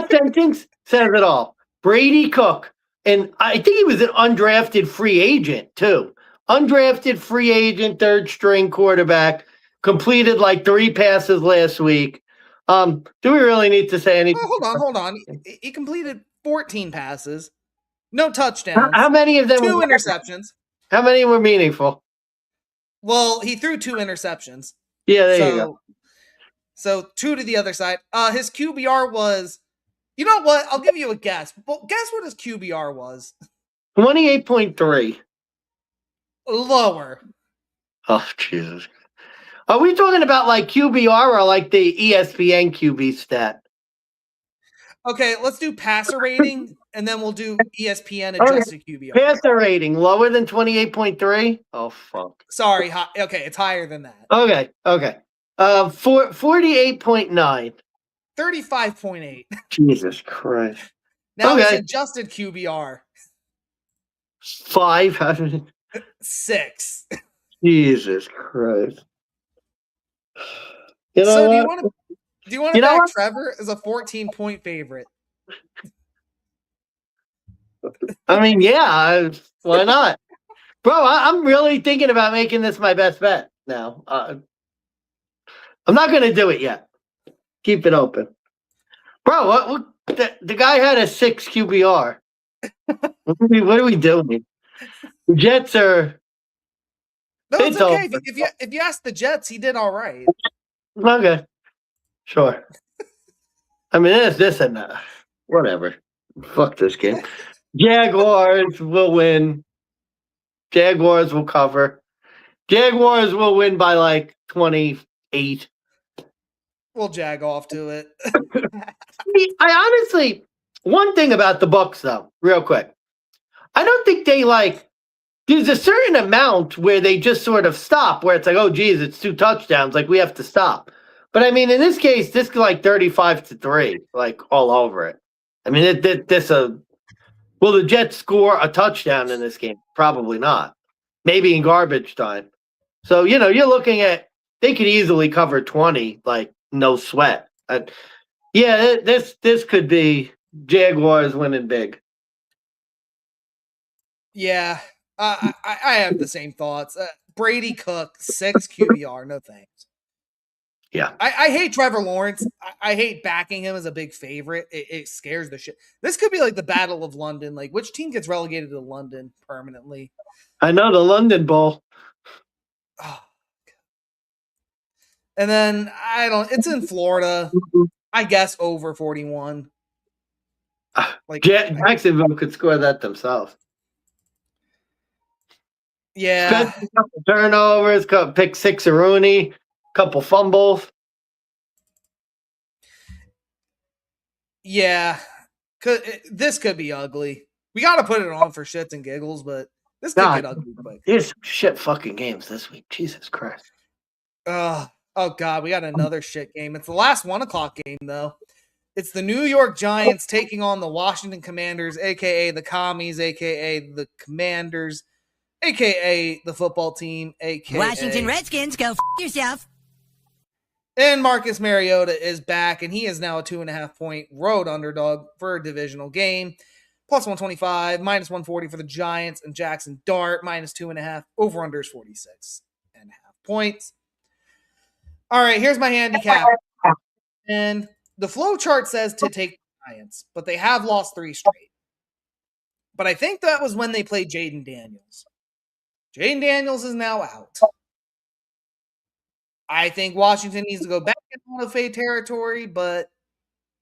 sentence says it all. Brady Cook. And I think he was an undrafted free agent, too. Undrafted free agent, third string quarterback. Completed like 3 passes last week. Do we really need to say anything? Oh, hold on. He completed 14 passes, no touchdowns. How many of them? 2 interceptions. How many were meaningful? Well, he threw 2 interceptions. Yeah, there you go. So 2 to the other side. His QBR was, you know what? I'll give you a guess. Well, guess what his QBR was? 28.3. Lower. Oh, Jesus. Are we talking about like QBR or like the ESPN QB stat? Okay, let's do passer rating, and then we'll do ESPN adjusted QBR. Passer rating, lower than 28.3? Oh, fuck. Sorry. Okay, it's higher than that. Okay. 48.9. 35.8. Jesus Christ. Now his adjusted QBR. 5. 6. Jesus Christ. You know so what? do you want to back Trevor as a 14-point favorite? I mean, yeah, why not? Bro, I'm really thinking about making this my best bet now. I'm not going to do it yet. Keep it open. Bro, the guy had a 6 QBR. What are we doing? The Jets are... No, it's okay. If you ask the Jets, he did all right. Okay. Sure. I mean, it's this and that. Whatever. Fuck this game. Jaguars will win. Jaguars will cover. Jaguars will win by like 28. We'll jag off to it. I honestly, one thing about the Bucs though, real quick. I don't think they there's a certain amount where they just sort of stop, where it's like, oh, geez, it's 2 touchdowns. Like, we have to stop. But, I mean, in this case, this is like 35-3, like, all over it. I mean, will the Jets score a touchdown in this game? Probably not. Maybe in garbage time. So, you're looking at, they could easily cover 20, like, no sweat. This could be Jaguars winning big. Yeah. I have the same thoughts. Brady Cook, 6 QBR, no thanks. Yeah. I hate Trevor Lawrence. I hate backing him as a big favorite. It scares the shit. This could be like the Battle of London. Like, which team gets relegated to London permanently? I know, the London Bowl. Oh. And then, it's in Florida. I guess over 41. Like Jacksonville could score that themselves. Yeah. Couple turnovers, pick 6 of Rooney, couple fumbles. Yeah. This could be ugly. We got to put it on for shits and giggles, but this could get ugly quick. There's some shit fucking games this week. Jesus Christ. Oh, God. We got another shit game. It's the last 1:00 game, though. It's the New York Giants taking on the Washington Commanders, a.k.a. the Commies, a.k.a. the Commanders, a.k.a. the football team, a.k.a. Washington Redskins, go f*** yourself. And Marcus Mariota is back, and he is now a 2.5-point road underdog for a divisional game. Plus 125, minus 140 for the Giants, and Jackson Dart, minus 2.5. Over-under is 46.5 points. All right, here's my handicap. And the flow chart says to take the Giants, but they have lost 3 straight. But I think that was when they played Jaden Daniels. Jaden Daniels is now out. I think Washington needs to go back in auto-fade territory, but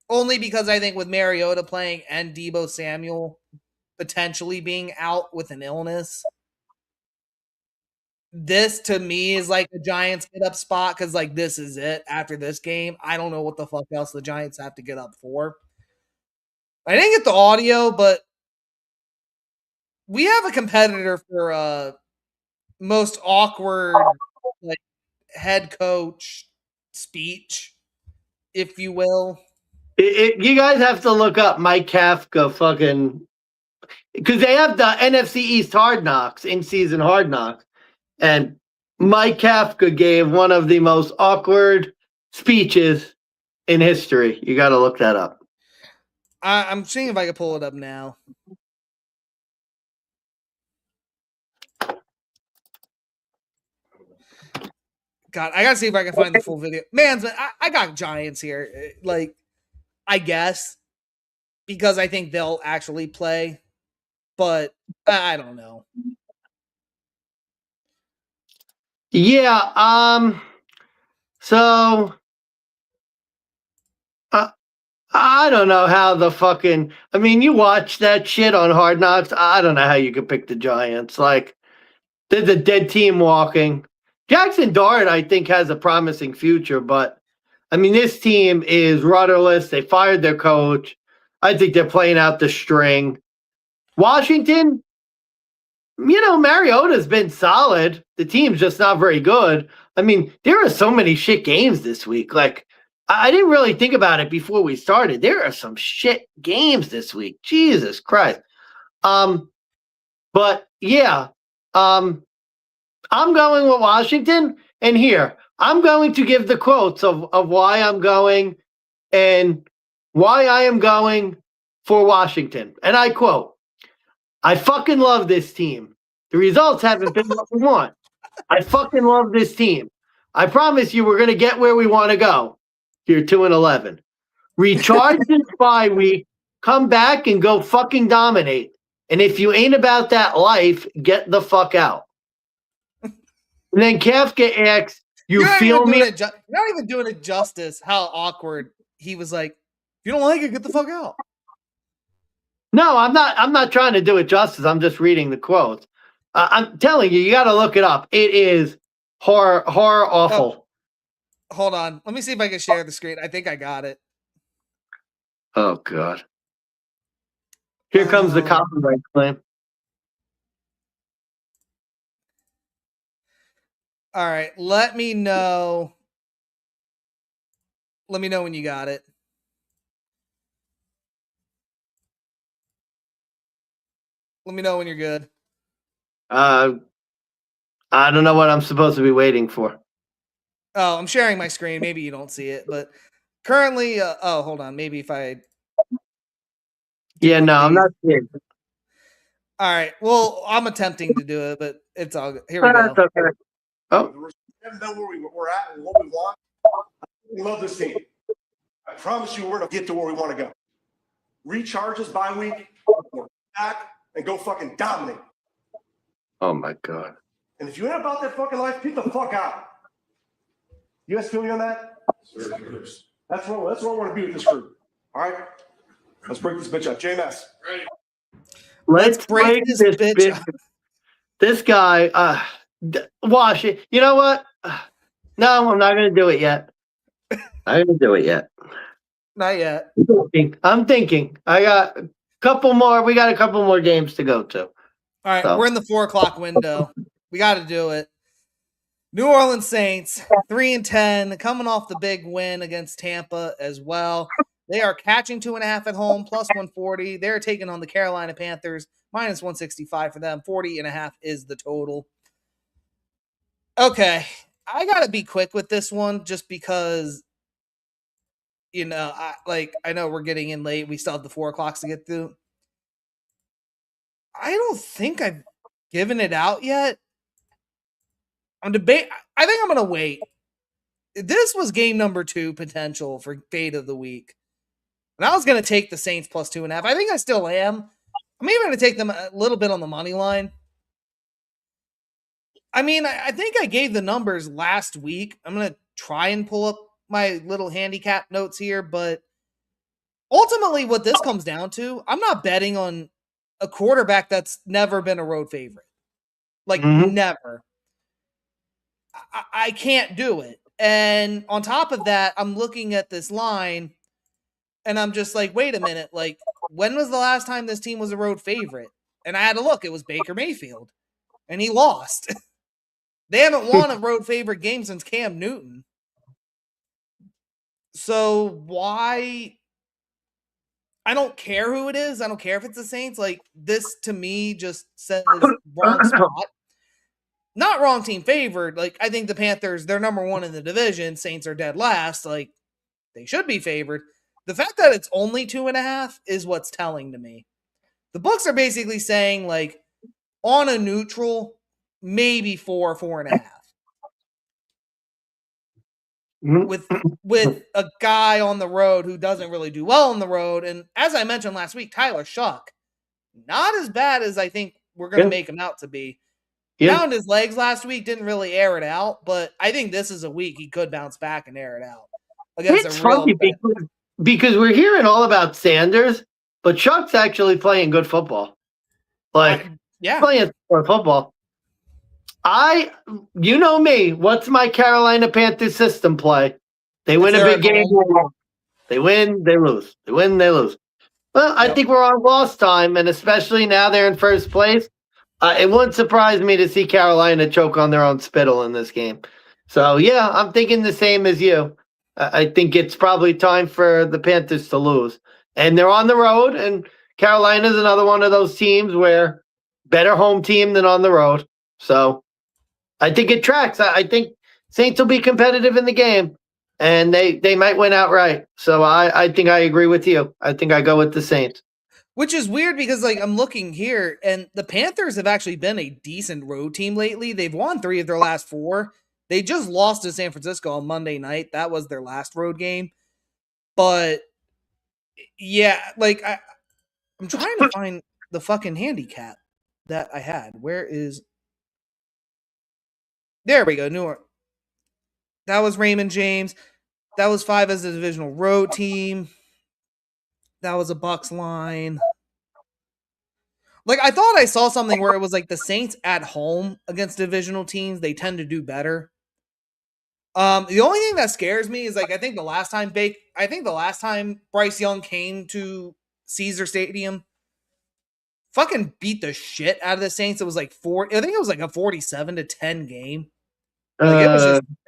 only because I think with Mariota playing and Deebo Samuel potentially being out with an illness, this to me is like a Giants get up spot because like this is it after this game. I don't know what the fuck else the Giants have to get up for. I didn't get the audio, but we have a competitor for most awkward like head coach speech, if you will. You guys have to look up Mike Kafka fucking because they have the NFC East Hard Knocks, in-season Hard Knocks, and Mike Kafka gave one of the most awkward speeches in history. You got to look that up. I'm seeing if I can pull it up now. God, I gotta see if I can find the full video. Man, I got Giants here. Like, I guess because I think they'll actually play, but I don't know. Yeah. So I don't know how the fucking. I mean, you watch that shit on Hard Knocks. I don't know how you could pick the Giants. Like, they're the dead team walking. Jackson Dart, I think, has a promising future, but I mean, this team is rudderless. They fired their coach. I think they're playing out the string. Washington, Mariota's been solid. The team's just not very good. I mean, there are so many shit games this week. Like, I didn't really think about it before we started. There are some shit games this week. Jesus Christ. But yeah, I'm going with Washington. And here, I'm going to give the quotes of why I'm going and why I am going for Washington. And I quote, I fucking love this team. The results haven't been what we want. I fucking love this team. I promise you we're going to get where we want to go. You're 2-11. Recharge this bye week, come back and go fucking dominate. And if you ain't about that life, get the fuck out. And then Kafka asks, you feel me? You're not even doing it justice how awkward he was like, if you don't like it, get the fuck out. No, I'm not trying to do it justice. I'm just reading the quotes. I'm telling you, you got to look it up. It is horror awful. Oh, hold on. Let me see if I can share the screen. I think I got it. Oh, God. Here comes the copyright claim. All right. Let me know. Let me know when you got it. Let me know when you're good. I don't know what I'm supposed to be waiting for. Oh, I'm sharing my screen. Maybe you don't see it, but currently, hold on. Maybe if I. Yeah, no, I'm not seeing it. All right. Well, I'm attempting to do it, but it's all good. Here we go. Okay. Oh. We haven't done where we're at and what we want. We love this team. I promise you we're going to get to where we want to go. Recharge this bye week, we're back, and go fucking dominate. Oh, my God. And if you ain't about that fucking life, get the fuck out. You guys feel me on that? That's what I want to be with this group. All right? Let's break this bitch up. JMS. Ready. Let's break this bitch up. This guy, wash it. You know what? No, I'm not going to do it yet. I'm going to do it yet. Not yet. I'm thinking. I got a couple more. We got a couple more games to go to. All right. So. We're in the 4:00 window. We got to do it. New Orleans Saints, 3-10, coming off the big win against Tampa as well. They are catching 2.5 at home, plus 140. They're taking on the Carolina Panthers, minus 165 for them. 40.5 is the total. Okay. I gotta be quick with this one just because I know we're getting in late. We still have the 4 o'clocks to get through. I don't think I've given it out yet. I think I'm gonna wait. This was game number 2 potential for fade of the week. And I was gonna take the Saints plus 2.5. I think I still am. I'm even gonna take them a little bit on the money line. I mean, I think I gave the numbers last week. I'm gonna try and pull up my little handicap notes here, but ultimately what this comes down to, I'm not betting on a quarterback that's never been a road favorite. Like never. I can't do it. And on top of that, I'm looking at this line and I'm just like, wait a minute, like when was the last time this team was a road favorite? And I had to look, it was Baker Mayfield. And he lost. They haven't won a road favorite game since Cam Newton. So why? I don't care who it is. I don't care if it's the Saints. Like this to me just says wrong spot. Not wrong team favored. Like I think the Panthers, they're number 1 in the division. Saints are dead last. Like they should be favored. The fact that it's only 2.5 is what's telling to me. The books are basically saying like on a neutral, maybe 4.5. With a guy on the road who doesn't really do well on the road. And as I mentioned last week, Tyler Shuck, not as bad as I think we're going to make him out to be. Found his legs last week, didn't really air it out, but I think this is a week he could bounce back and air it out. It's funny because we're hearing all about Sanders, but Chuck's actually playing good football. Playing football. You know me. What's my Carolina Panthers system play? They win a big game. They win, they lose. They win, they lose. Well, I think we're on loss time, and especially now they're in first place. It wouldn't surprise me to see Carolina choke on their own spittle in this game. So, yeah, I'm thinking the same as you. I think it's probably time for the Panthers to lose. And they're on the road, and Carolina's another one of those teams where better home team than on the road. So I think it tracks. I think Saints will be competitive in the game, and they might win outright. So I think I agree with you. I think I go with the Saints. Which is weird because, like, I'm looking here, and the Panthers have actually been a decent road team lately. They've won 3 of their last 4. They just lost to San Francisco on Monday night. That was their last road game. But, yeah, like, I'm trying to find the fucking handicap that I had. Where is... There we go, Newark. That was Raymond James. That was 5 as a divisional road team. That was a Bucks line. Like, I thought I saw something where it was like the Saints at home against divisional teams, they tend to do better. The only thing that scares me is like I think the last time Bryce Young came to Caesar Stadium, fucking beat the shit out of the Saints. It was like I think it was like a 47-10 game. Like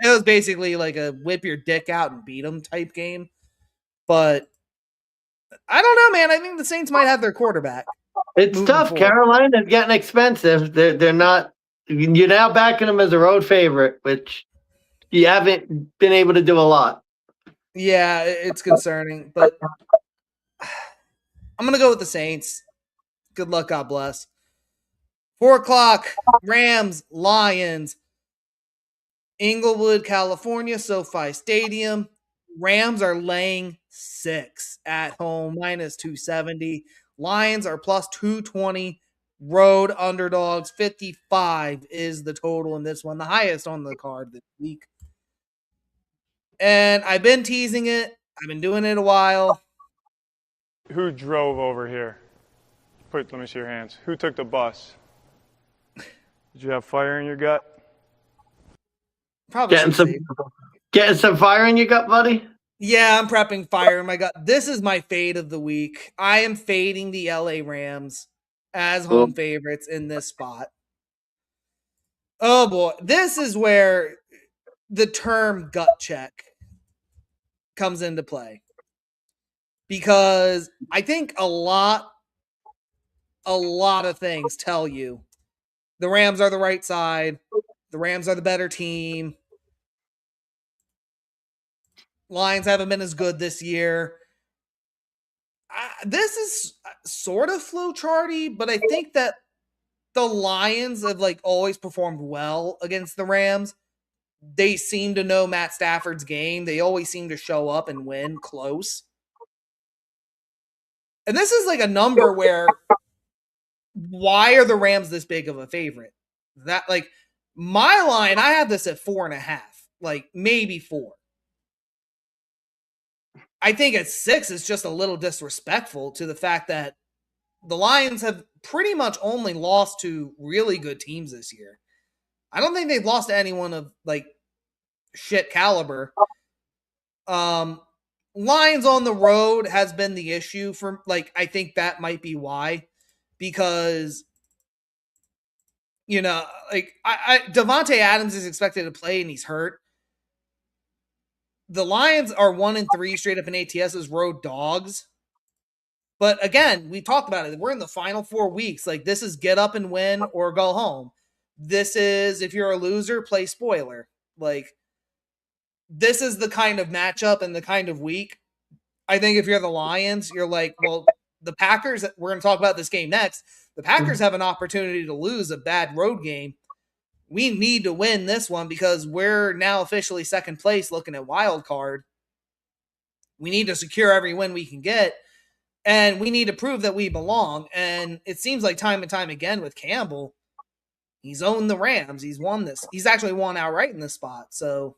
it was basically like a whip your dick out and beat them type game. But I don't know, man. I think the Saints might have their quarterback. It's tough. Forward. Carolina's getting expensive. They're not. You're now backing them as a road favorite, which you haven't been able to do a lot. Yeah, it's concerning, but I'm gonna go with the Saints. Good luck, God bless. 4 o'clock, Rams, Lions, Inglewood, California, SoFi Stadium. Rams are laying 6 at home, minus 270. Lions are plus 220. Road underdogs, 55 is the total in this one, the highest on the card this week. And I've been teasing it. I've been doing it a while. Who drove over here? Let me see your hands. Who took the bus? Did you have fire in your gut? Probably getting some fire in your gut, buddy? Yeah, I'm prepping fire in my gut. This is my fade of the week. I am fading the LA Rams as home favorites in this spot. Oh boy, this is where the term gut check comes into play. Because I think a lot of things tell you the Rams are the right side. The Rams are the better team. Lions haven't been as good this year. This is sort of flowcharty, but I think that the Lions have like always performed well against the Rams. They seem to know Matt Stafford's game. They always seem to show up and win close. And this is like a number where why are the Rams this big of a favorite? That like my line, I have this at 4.5, like maybe 4. I think at 6 is just a little disrespectful to the fact that the Lions have pretty much only lost to really good teams this year. I don't think they've lost to anyone of like shit caliber. Lions on the road has been the issue for like I think that might be why, because you know like Devontae Adams is expected to play and he's hurt. The Lions are 1-3 straight up in ATS as road dogs. But again, we talked about it. We're in the final 4 weeks. Like this is get up and win or go home. This is if you're a loser, play spoiler. Like this is the kind of matchup and the kind of week. I think if you're the Lions, you're like, well, the Packers, we're going to talk about this game next. The Packers have an opportunity to lose a bad road game. We need to win this one because we're now officially second place looking at wild card. We need to secure every win we can get. And we need to prove that we belong. And it seems like time and time again with Campbell, he's owned the Rams. He's won this. He's actually won outright in this spot. So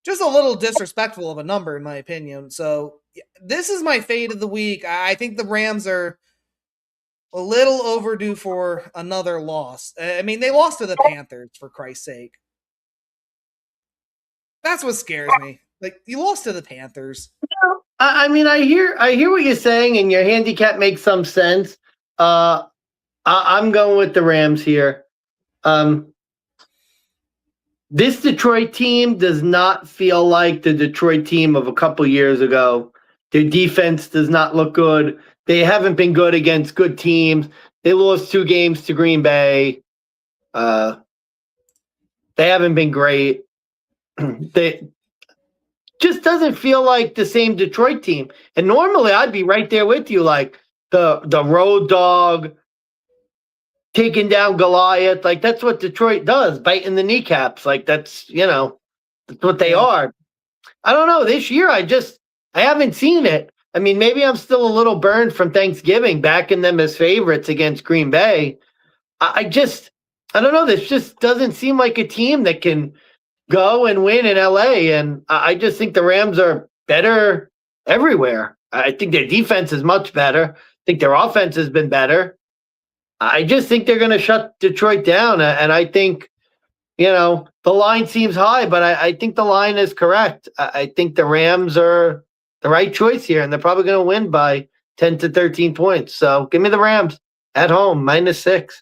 just a little disrespectful of a number, in my opinion. So this is my fade of the week. I think the Rams are a little overdue for another loss. I mean, they lost to the Panthers, for Christ's sake. That's what scares me. Like, you lost to the Panthers. I mean, I hear what you're saying, and your handicap makes some sense. I'm going with the Rams here. This Detroit team does not feel like the Detroit team of a couple years ago. Their defense does not look good. They haven't been good against good teams. They lost 2 games to Green Bay. They haven't been great. They just doesn't feel like the same Detroit team. And normally I'd be right there with you, like the road dog taking down Goliath. Like that's what Detroit does, biting the kneecaps. Like that's what they are. I don't know. This year I haven't seen it. I mean, maybe I'm still a little burned from Thanksgiving, backing them as favorites against Green Bay. I don't know. This just doesn't seem like a team that can go and win in LA. And I just think the Rams are better everywhere. I think their defense is much better. I think their offense has been better. I just think they're going to shut Detroit down. And I think, the line seems high, but I think the line is correct. I think the Rams are the right choice here, and they're probably going to win by 10 to 13 points. So give me the Rams at home, -6.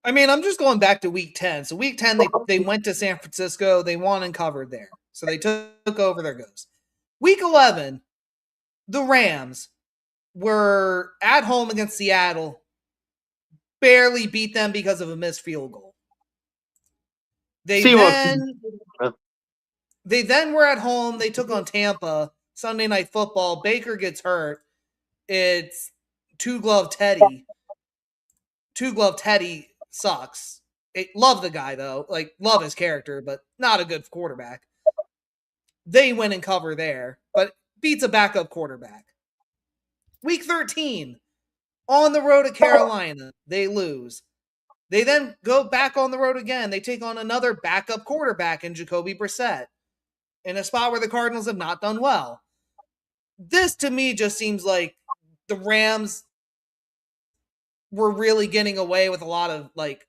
I mean, I'm just going back to week 10. So week 10, they went to San Francisco. They won and covered there. So they took over. There goes. Week 11, the Rams were at home against Seattle. Barely beat them because of a missed field goal. They then were at home. They took on Tampa. Sunday Night Football. Baker gets hurt. It's two-glove Teddy. Two-glove Teddy sucks. Love the guy, though. Like, love his character, but not a good quarterback. They win and cover there, but beats a backup quarterback. Week 13, on the road at Carolina, they lose. They then go back on the road again. They take on another backup quarterback in Jacoby Brissett in a spot where the Cardinals have not done well. This, to me, just seems like the Rams were really getting away with a lot of, like,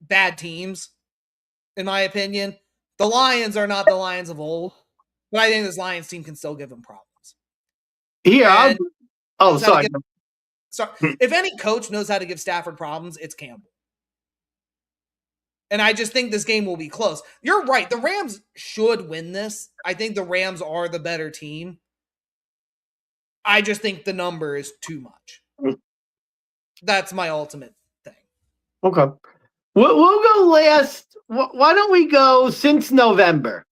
bad teams, in my opinion. The Lions are not the Lions of old, but I think this Lions team can still give them problems. Yeah. Sorry. If any coach knows how to give Stafford problems, it's Campbell. And I just think this game will be close. You're right. The Rams should win this. I think the Rams are the better team. I just think the number is too much. That's my ultimate thing. Okay. We'll go last. Why don't we go since November?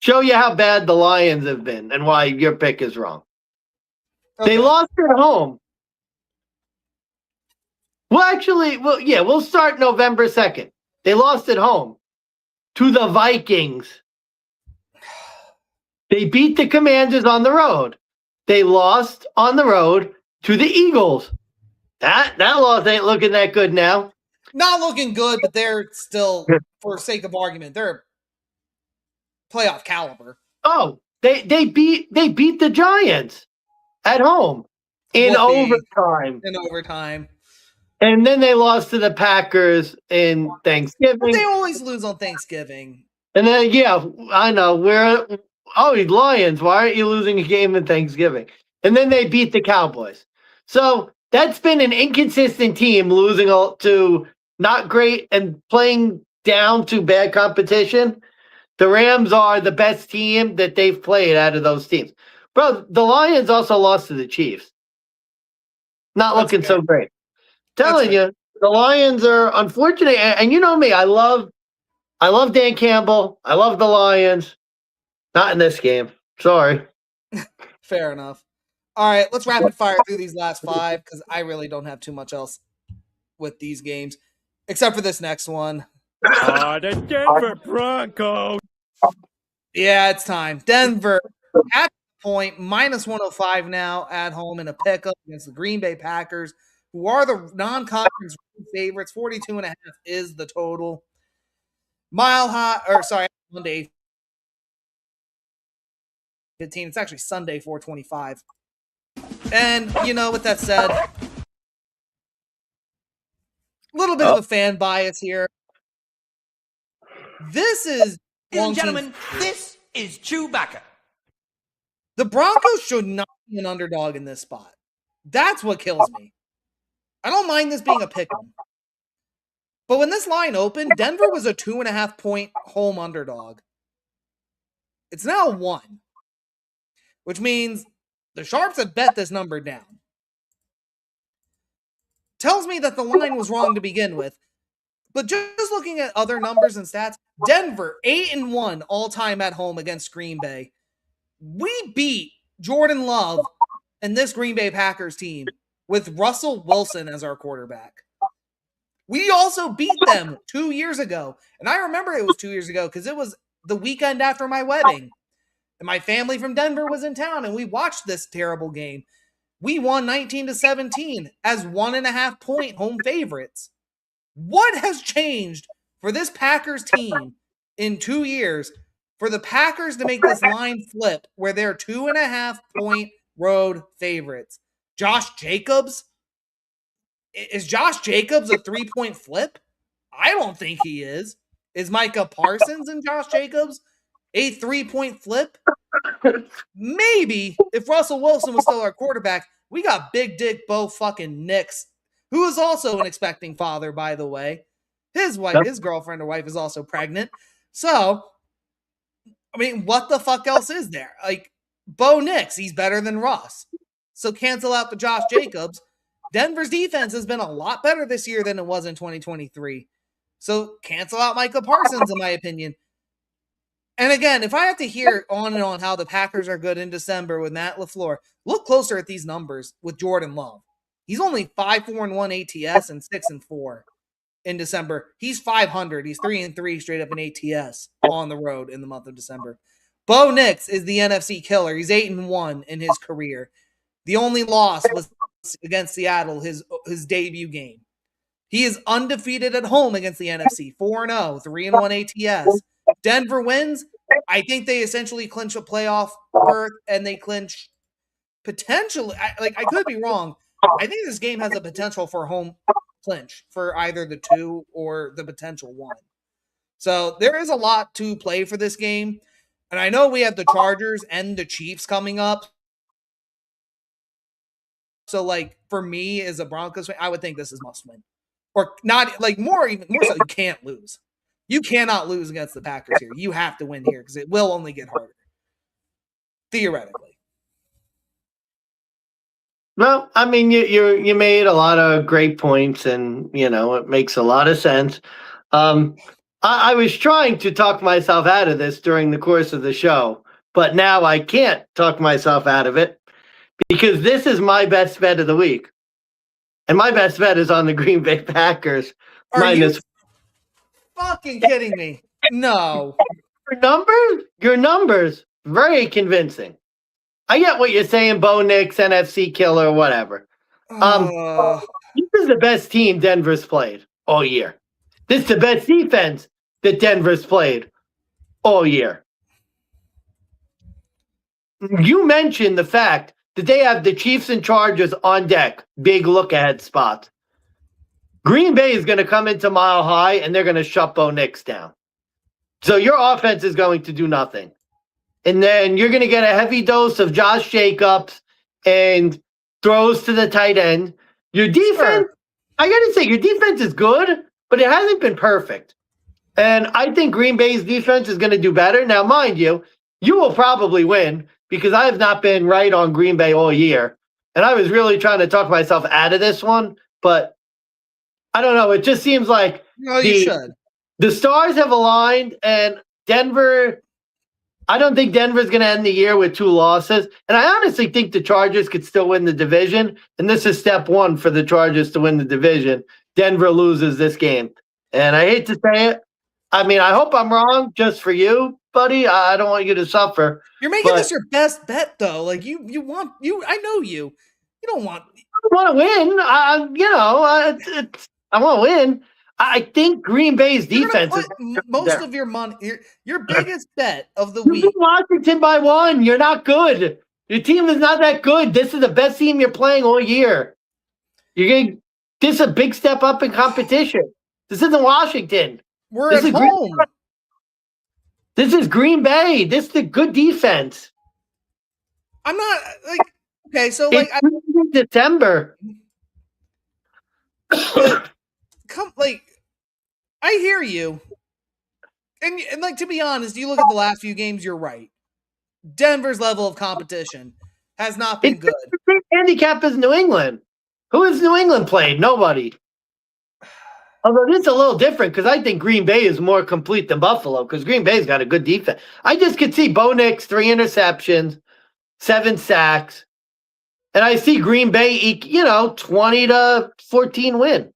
show you how bad the Lions have been and why your pick is wrong. Okay. They lost at home. We'll start November 2nd. They lost at home to the Vikings. They beat the Commanders on the road. They lost on the road to the Eagles. That loss ain't looking that good now. Not looking good, but they're still, for sake of argument, they're playoff caliber. Oh, they beat the Giants at home in overtime. And then they lost to the Packers in Thanksgiving. But they always lose on Thanksgiving. And then, yeah, I know. Lions, why aren't you losing a game in Thanksgiving? And then they beat the Cowboys. So that's been an inconsistent team, losing to not great and playing down to bad competition. The Rams are the best team that they've played out of those teams. Bro, the Lions also lost to the Chiefs. Not looking so great. Telling you, the Lions are unfortunate. And you know me, I love Dan Campbell. I love the Lions. Not in this game. Sorry. Fair enough. All right, let's rapid fire through these last 5 because I really don't have too much else with these games, except for this next one. The Denver Broncos. Yeah, it's time. Denver at the point, minus 105 now at home in a pickup against the Green Bay Packers, who are the non-conference favorites. 42.5 is the total. Monday 15. It's actually Sunday 425. And, with that said, a little bit of a fan bias here. This is, ladies and gentlemen, this is Chewbacca. The Broncos should not be an underdog in this spot. That's what kills me. I don't mind this being a pick 'em. But when this line opened, Denver was a 2.5-point home underdog. It's now 1, which means the Sharps had bet this number down. Tells me that the line was wrong to begin with. But just looking at other numbers and stats, Denver 8-1 all-time at home against Green Bay. We beat Jordan Love and this Green Bay Packers team with Russell Wilson as our quarterback. We also beat them 2 years ago. And I remember it was 2 years ago because it was the weekend after my wedding. And my family from Denver was in town and we watched this terrible game. We won 19-17 as 1.5-point home favorites. What has changed for this Packers team in 2 years for the Packers to make this line flip where they're 2.5-point road favorites? Josh Jacobs? Is Josh Jacobs a 3-point flip? I don't think he is. Is Micah Parsons and Josh Jacobs a 3-point flip? Maybe if Russell Wilson was still our quarterback. We got Big Dick Bo fucking Nix, who is also an expecting father, by the way. His wife, his girlfriend or wife is also pregnant. So, I mean, what the fuck else is there? Like, Bo Nix, he's better than Russ. So cancel out the Josh Jacobs. Denver's defense has been a lot better this year than it was in 2023. So cancel out Micah Parsons, in my opinion. And again, if I have to hear on and on how the Packers are good in December with Matt LaFleur, look closer at these numbers with Jordan Love. He's only 5-4-1 ATS and 6-4 in December. He's 500. He's 3-3 straight up in ATS on the road in the month of December. Bo Nix is the NFC killer. He's 8-1 in his career. The only loss was against Seattle, his debut game. He is undefeated at home against the NFC, 4-0, 3-1 ATS. Denver wins. I think they essentially clinch a playoff berth, and they clinch potentially. I could be wrong. I think this game has a potential for home clinch for either the 2 or the potential 1. So there is a lot to play for this game, and I know we have the Chargers and the Chiefs coming up. So, for me as a Broncos fan, I would think this is must win, or not. More so, you can't lose. You cannot lose against the Packers here. You have to win here because it will only get harder, theoretically. Well, I mean, you made a lot of great points, and it makes a lot of sense. I was trying to talk myself out of this during the course of the show, but now I can't talk myself out of it because this is my best bet of the week. And my best bet is on the Green Bay Packers. Are you minus fucking kidding me? No. your numbers, very convincing. I get what you're saying, Bo Nix, NFC killer, whatever. This is the best team Denver's played all year. This is the best defense that Denver's played all year. You mentioned the fact that they have the Chiefs and Chargers on deck, big look-ahead spots. Green Bay is going to come into Mile High, and they're going to shut Bo Nix down. So your offense is going to do nothing. And then you're going to get a heavy dose of Josh Jacobs and throws to the tight end. Your defense, I got to say, your defense is good, but it hasn't been perfect. And I think Green Bay's defense is going to do better. Now, mind you, you will probably win because I have not been right on Green Bay all year. And I was really trying to talk myself out of this one, but I don't know. It just seems like the stars have aligned, and Denver, I don't think Denver's going to end the year with 2 losses. And I honestly think the Chargers could still win the division. And this is step 1 for the Chargers to win the division. Denver loses this game. And I hate to say it. I mean, I hope I'm wrong just for you, buddy. I don't want you to suffer. You're making this your best bet, though. Like I know you. You don't want. I want to win. I want to win. I think Green Bay's defense is most of your money. Your biggest bet of the week. Washington by 1. You're not good. Your team is not that good. This is the best team you're playing all year. This is a big step up in competition. This isn't Washington. We're at home. This is Green Bay. This is a good defense. I'm not okay. So December. I hear you, and to be honest, you look at the last few games. You're right. Denver's level of competition has not been good. The handicap is New England. Who has New England played? Nobody. Although this is a little different because I think Green Bay is more complete than Buffalo because Green Bay's got a good defense. I just could see Bo Nix, 3 interceptions, 7 sacks, and I see Green Bay, 20-14 win.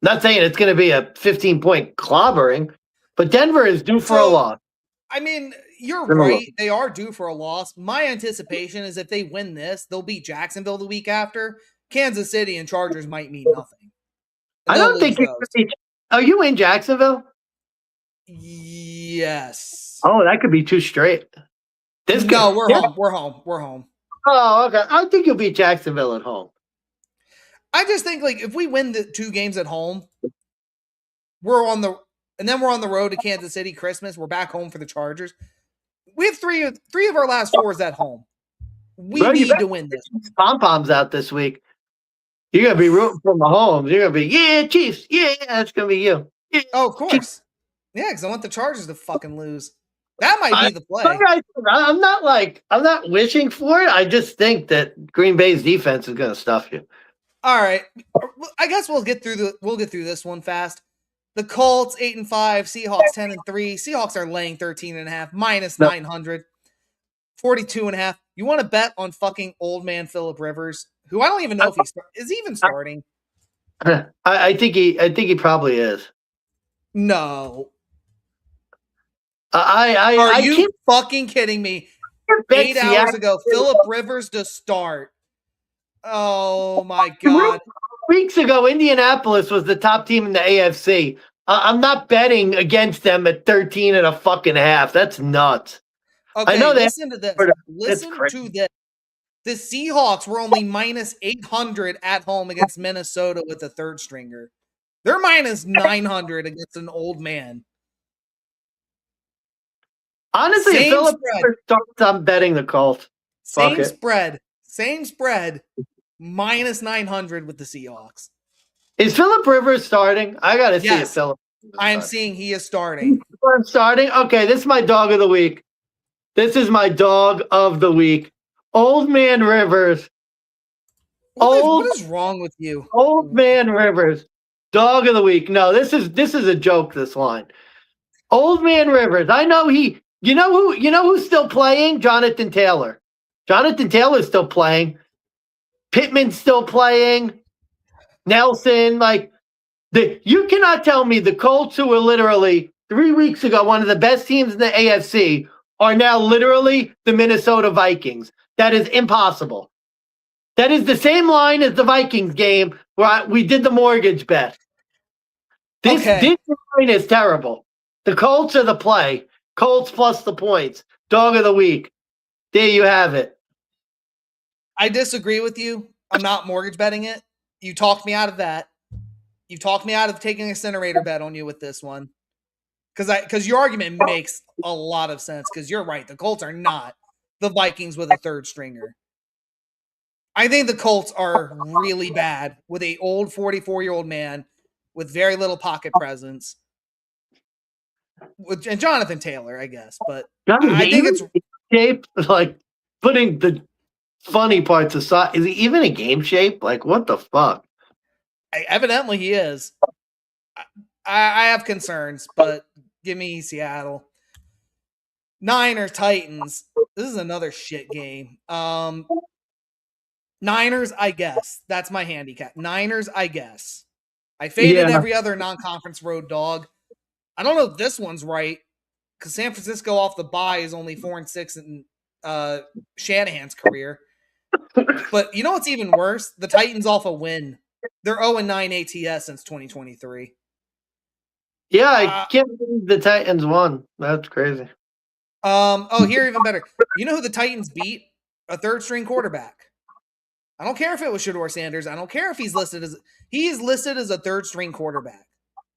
Not saying it's going to be a 15-point clobbering, but Denver is due for a loss. I mean, you're right. They are due for a loss. My anticipation is if they win this, they'll beat Jacksonville the week after. Kansas City and Chargers might mean nothing. I don't think are you in Jacksonville? Yes. Oh, that could be 2 straight. We're home. We're home. Oh, okay. I think you'll beat Jacksonville at home. I just think if we win the 2 games at home, we're on the road to Kansas City Christmas. We're back home for the Chargers. We have three of our last 4s at home. We need to win this. Pom-poms out this week. You're going to be rooting for Mahomes. You're going to be, Chiefs. Yeah, that's going to be you. Yeah, of course. Chiefs. Yeah, because I want the Chargers to fucking lose. That might be the play. I'm not wishing for it. I just think that Green Bay's defense is going to stuff you. All right. I guess we'll get through this one fast. The Colts 8-5, Seahawks 10-3. Seahawks are laying 13.5, minus 900. 42.5. You want to bet on fucking old man Phillip Rivers, who I don't even know if is he even starting. I think he probably is. No. Are you fucking kidding me? 8 hours ago, Phillip Rivers to start. Oh my God. Weeks ago, Indianapolis was the top team in the AFC. I'm not betting against them at 13.5. That's nuts. Okay, I know listen to this. Listen to this. The Seahawks were only minus 800 at home against Minnesota with a 3rd stringer. They're minus 900 against an old man. Honestly, if Phillip starts, I'm betting the Colts. Same spread. Minus 900 with the Seahawks. Is Phillip Rivers starting? I got to see if Phillip. I am seeing he is starting. I'm starting? Okay, this is my dog of the week. Old man Rivers. What is wrong with you? Old man Rivers. Dog of the week. No, this is a joke, this line. Old Man Rivers. I know he you know who's still playing? Jonathan Taylor. Jonathan Taylor's still playing. Pittman's still playing. Nelson, you cannot tell me the Colts, who were literally 3 weeks ago one of the best teams in the AFC, are now literally the Minnesota Vikings. That is impossible. That is the same line as the Vikings game where we did the mortgage bet. This line is terrible. The Colts are the play. Colts plus the points. Dog of the week. There you have it. I disagree with you. I'm not mortgage betting it. You talked me out of that. You talked me out of taking an incinerator bet on you with this one. Because your argument makes a lot of sense. Because you're right. The Colts are not the Vikings with a third stringer. I think the Colts are really bad with a old 44-year-old man with very little pocket presence. And Jonathan Taylor, I guess. But I think it's shape. Putting the funny parts aside, is he even in game shape? What the fuck? Evidently he is. I have concerns, but give me Seattle. Niners, Titans. This is another shit game. Niners, I guess. That's my handicap. Niners, I guess. I faded every other non-conference road dog. I don't know if this one's right, because San Francisco off the bye is only 4-6 in Shanahan's career. But you know what's even worse? The Titans off a win. They're 0-9 ATS since 2023. Yeah, I can't believe the Titans won. That's crazy. Here even better. You know who the Titans beat? A third string quarterback. I don't care if it was Shedeur Sanders. I don't care if he's listed as a third string quarterback.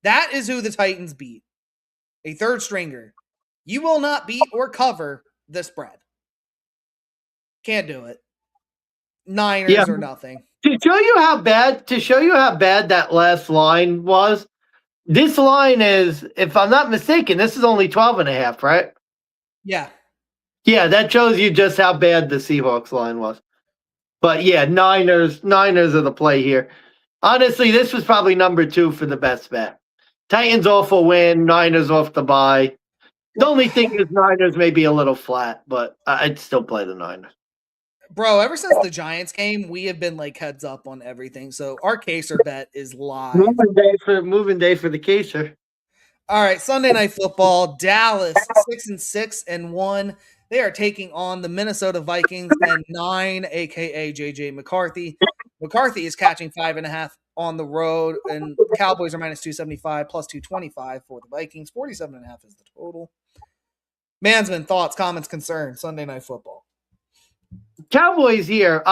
That is who the Titans beat. A third stringer. You will not beat or cover the spread. Can't do it. Niners or nothing. To show you how bad that last line was, this line is, if I'm not mistaken, this is only 12.5, right? Yeah. Yeah, that shows you just how bad the Seahawks line was. But yeah, Niners are the play here. Honestly, this was probably number 2 for the best bet. Titans off a win, Niners off the bye. The only thing is Niners may be a little flat, but I'd still play the Niners. Bro, ever since the Giants game, we have been heads up on everything. So our Caser bet is live. Moving day for the Caser. All right, Sunday Night Football. Dallas 6-6-1. They are taking on the Minnesota Vikings and 9, aka JJ McCarthy. McCarthy is catching 5.5 on the road, and Cowboys are -275 plus 225 for the Vikings. 47.5 is the total. Mansman, thoughts, comments, concerns. Sunday Night Football. Cowboys here.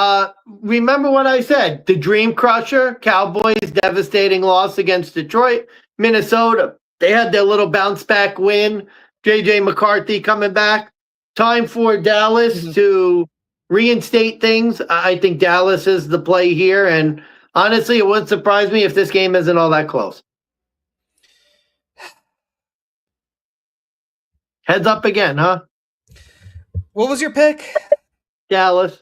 Remember what I said. The Dream Crusher. Cowboys devastating loss against Detroit. Minnesota. They had their little bounce back win. JJ McCarthy coming back. Time for Dallas to reinstate things. I think Dallas is the play here. And honestly, it wouldn't surprise me if this game isn't all that close. Heads up again, huh? What was your pick? Dallas.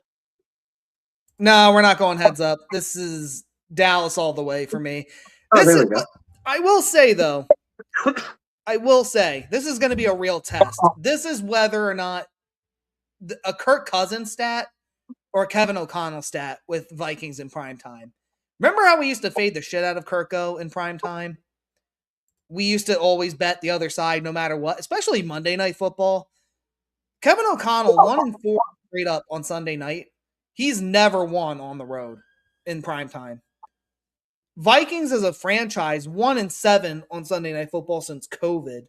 No, we're not going heads up. This is Dallas all the way for me. There we go. I will say, though, this is going to be a real test. This is whether or not a Kirk Cousins stat or a Kevin O'Connell stat with Vikings in prime time. Remember how we used to fade the shit out of Kirko in prime time? We used to always bet the other side no matter what, especially Monday Night Football. Kevin O'Connell 1-4 straight up on Sunday night. He's never won on the road in prime time. Vikings as a franchise 1-7 on Sunday Night Football since COVID.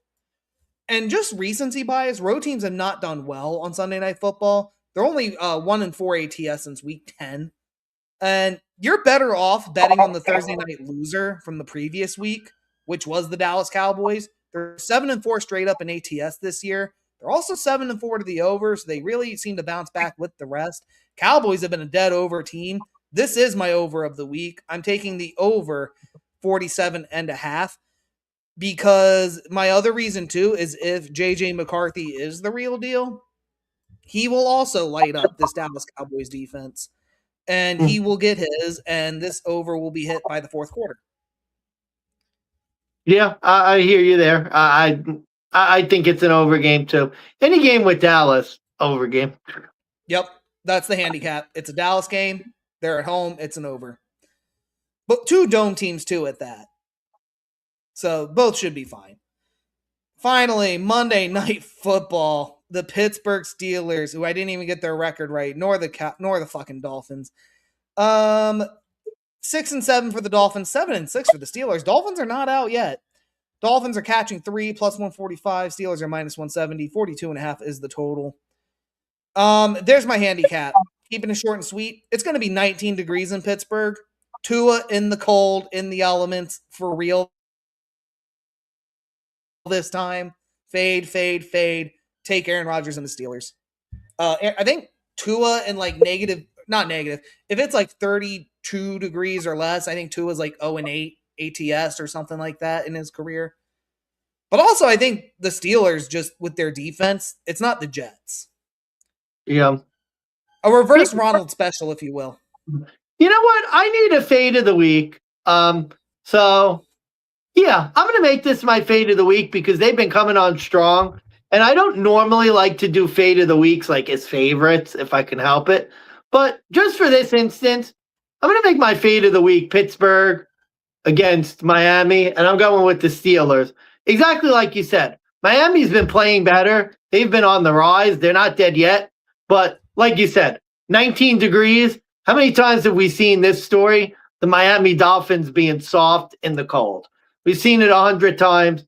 And just recency bias, road teams have not done well on Sunday Night Football. They're only 1-4 ATS since week 10. And you're better off betting on the Thursday night loser from the previous week, which was the Dallas Cowboys. They're 7-4 straight up in ATS this year. They're also 7-4 to the over, so they really seem to bounce back with the rest. Cowboys have been a dead over team. This is my over of the week. I'm taking the over 47.5 because my other reason too is if JJ McCarthy is the real deal, he will also light up this Dallas Cowboys defense, and he will get his, and this over will be hit by the fourth quarter. Yeah, I hear you there. I think it's an over game too. Any game with Dallas, over game. Yep, that's the handicap. It's a Dallas game. They're at home. It's an over. But two dome teams too at that. So both should be fine. Finally, Monday Night Football. The Pittsburgh Steelers, who I didn't even get their record right, nor the fucking Dolphins. 6-7 for the Dolphins, 7-6 for the Steelers. Dolphins are not out yet. Dolphins are catching 3 plus 145. Steelers are minus 170. 42.5 is the total. There's my handicap. Keeping it short and sweet. It's going to be 19 degrees in Pittsburgh. Tua in the cold, in the elements, for real this time. Fade. Take Aaron Rodgers and the Steelers. I think Tua in like not negative. If it's like 32 degrees or less, I think Tua's like 0-8 ATS or something like that in his career. But also, I think the Steelers, just with their defense, it's not the Jets. Yeah. A reverse Ronald special, if you will. You know what? I need a fade of the week. So yeah, I'm gonna make this my fade of the week because they've been coming on strong. And I don't normally like to do fade of the weeks like as favorites if I can help it. But just for this instance, I'm gonna make my fade of the week Pittsburgh against Miami, and I'm going with the Steelers. Exactly like you said. Miami's been playing better. They've been on the rise. They're not dead yet. But like you said, 19 degrees. How many times have we seen this story? The Miami Dolphins being soft in the cold. We've seen it 100 times.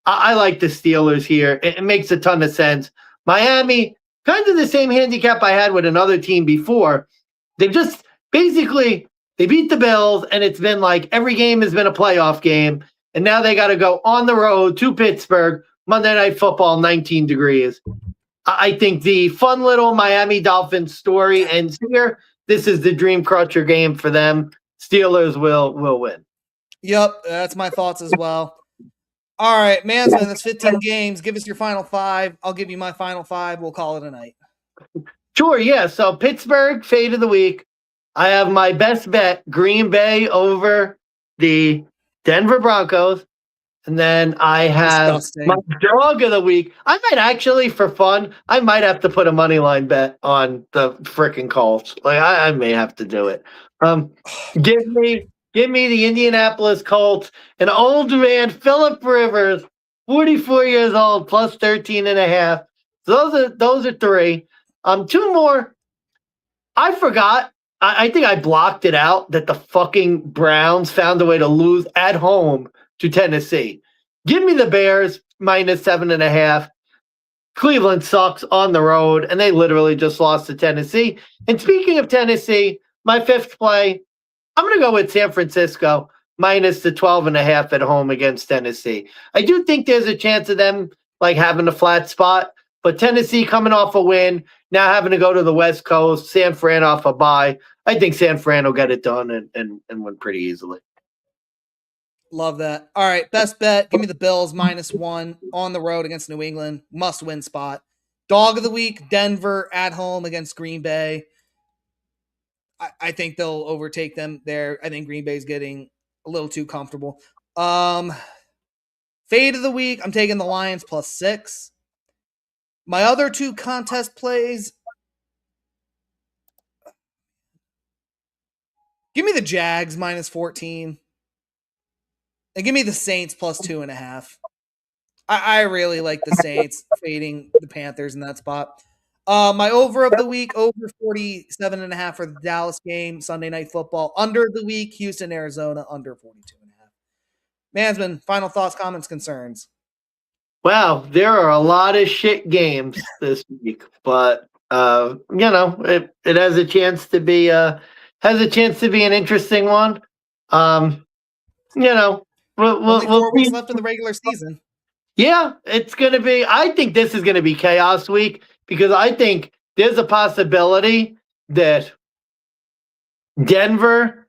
I like the Steelers here. It makes a ton of sense. Miami, kind of the same handicap I had with another team before. They just basically they beat the Bills, and it's been like every game has been a playoff game. And now they got to go on the road to Pittsburgh, Monday Night Football, 19 degrees. I think the fun little Miami Dolphins story ends here. This is the dream crusher game for them. Steelers will win. Yep, that's my thoughts as well. All right, Mansman, that's 15 games. Give us your final 5. I'll give you my final 5. We'll call it a night. Sure, yeah. So Pittsburgh, fade of the week. I have my best bet, Green Bay over the Denver Broncos. And then I have my dog of the week. I might actually, for fun, I might have to put a money line bet on the freaking Colts. Like I may have to do it. Give me the Indianapolis Colts. An old man, Phillip Rivers, 44 years old, plus 13.5. So those are 3. 2 more. I forgot. I think I blocked it out that the fucking Browns found a way to lose at home to Tennessee. Give me the Bears minus 7.5. Cleveland sucks on the road, and they literally just lost to Tennessee. And speaking of Tennessee, my 5th play, I'm going to go with San Francisco minus the 12.5 at home against Tennessee. I do think there's a chance of them like having a flat spot, but Tennessee coming off a win, now having to go to the West Coast, San Fran off a bye. I think San Fran will get it done and win pretty easily. Love that. All right, best bet. Give me the Bills minus 1 on the road against New England. Must-win spot. Dog of the week, Denver at home against Green Bay. I think they'll overtake them there. I think Green Bay's getting a little too comfortable. Fade of the week, I'm taking the Lions plus 6. My other 2 contest plays, give me the Jags minus 14. And give me the Saints plus 2.5. I really like the Saints fading the Panthers in that spot. My over of the week, over 47.5 for the Dallas game, Sunday Night Football. Under the week, Houston, Arizona, under 42.5. Mansman, final thoughts, comments, concerns. Wow, there are a lot of shit games this week, but it has a chance to be an interesting one. We'll 4 weeks left in the regular season. Yeah, it's going to be. I think this is going to be chaos week because I think there's a possibility that Denver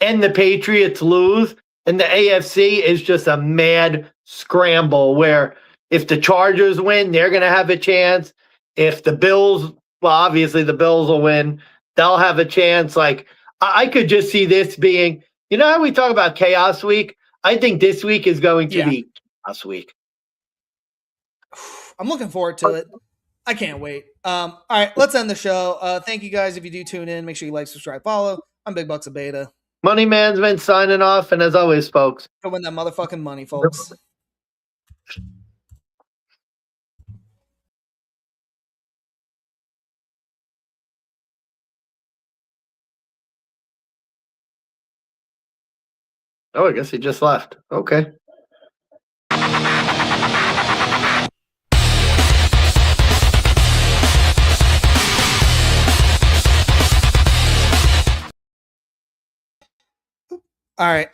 and the Patriots lose, and the AFC is just a mad scramble where if the Chargers win, they're going to have a chance. If the Bills, well, obviously the Bills will win, they'll have a chance. Like, I could just see this being, how we talk about chaos week? I think this week is going to be last week. I'm looking forward to it. I can't wait. All right, let's end the show. Thank you guys. If you do tune in, make sure you like, subscribe, follow. I'm Big Bucks of Beta. Money Man's been signing off, and as always, folks, Go win that motherfucking money, folks. oh, I guess he just left. Okay. All right.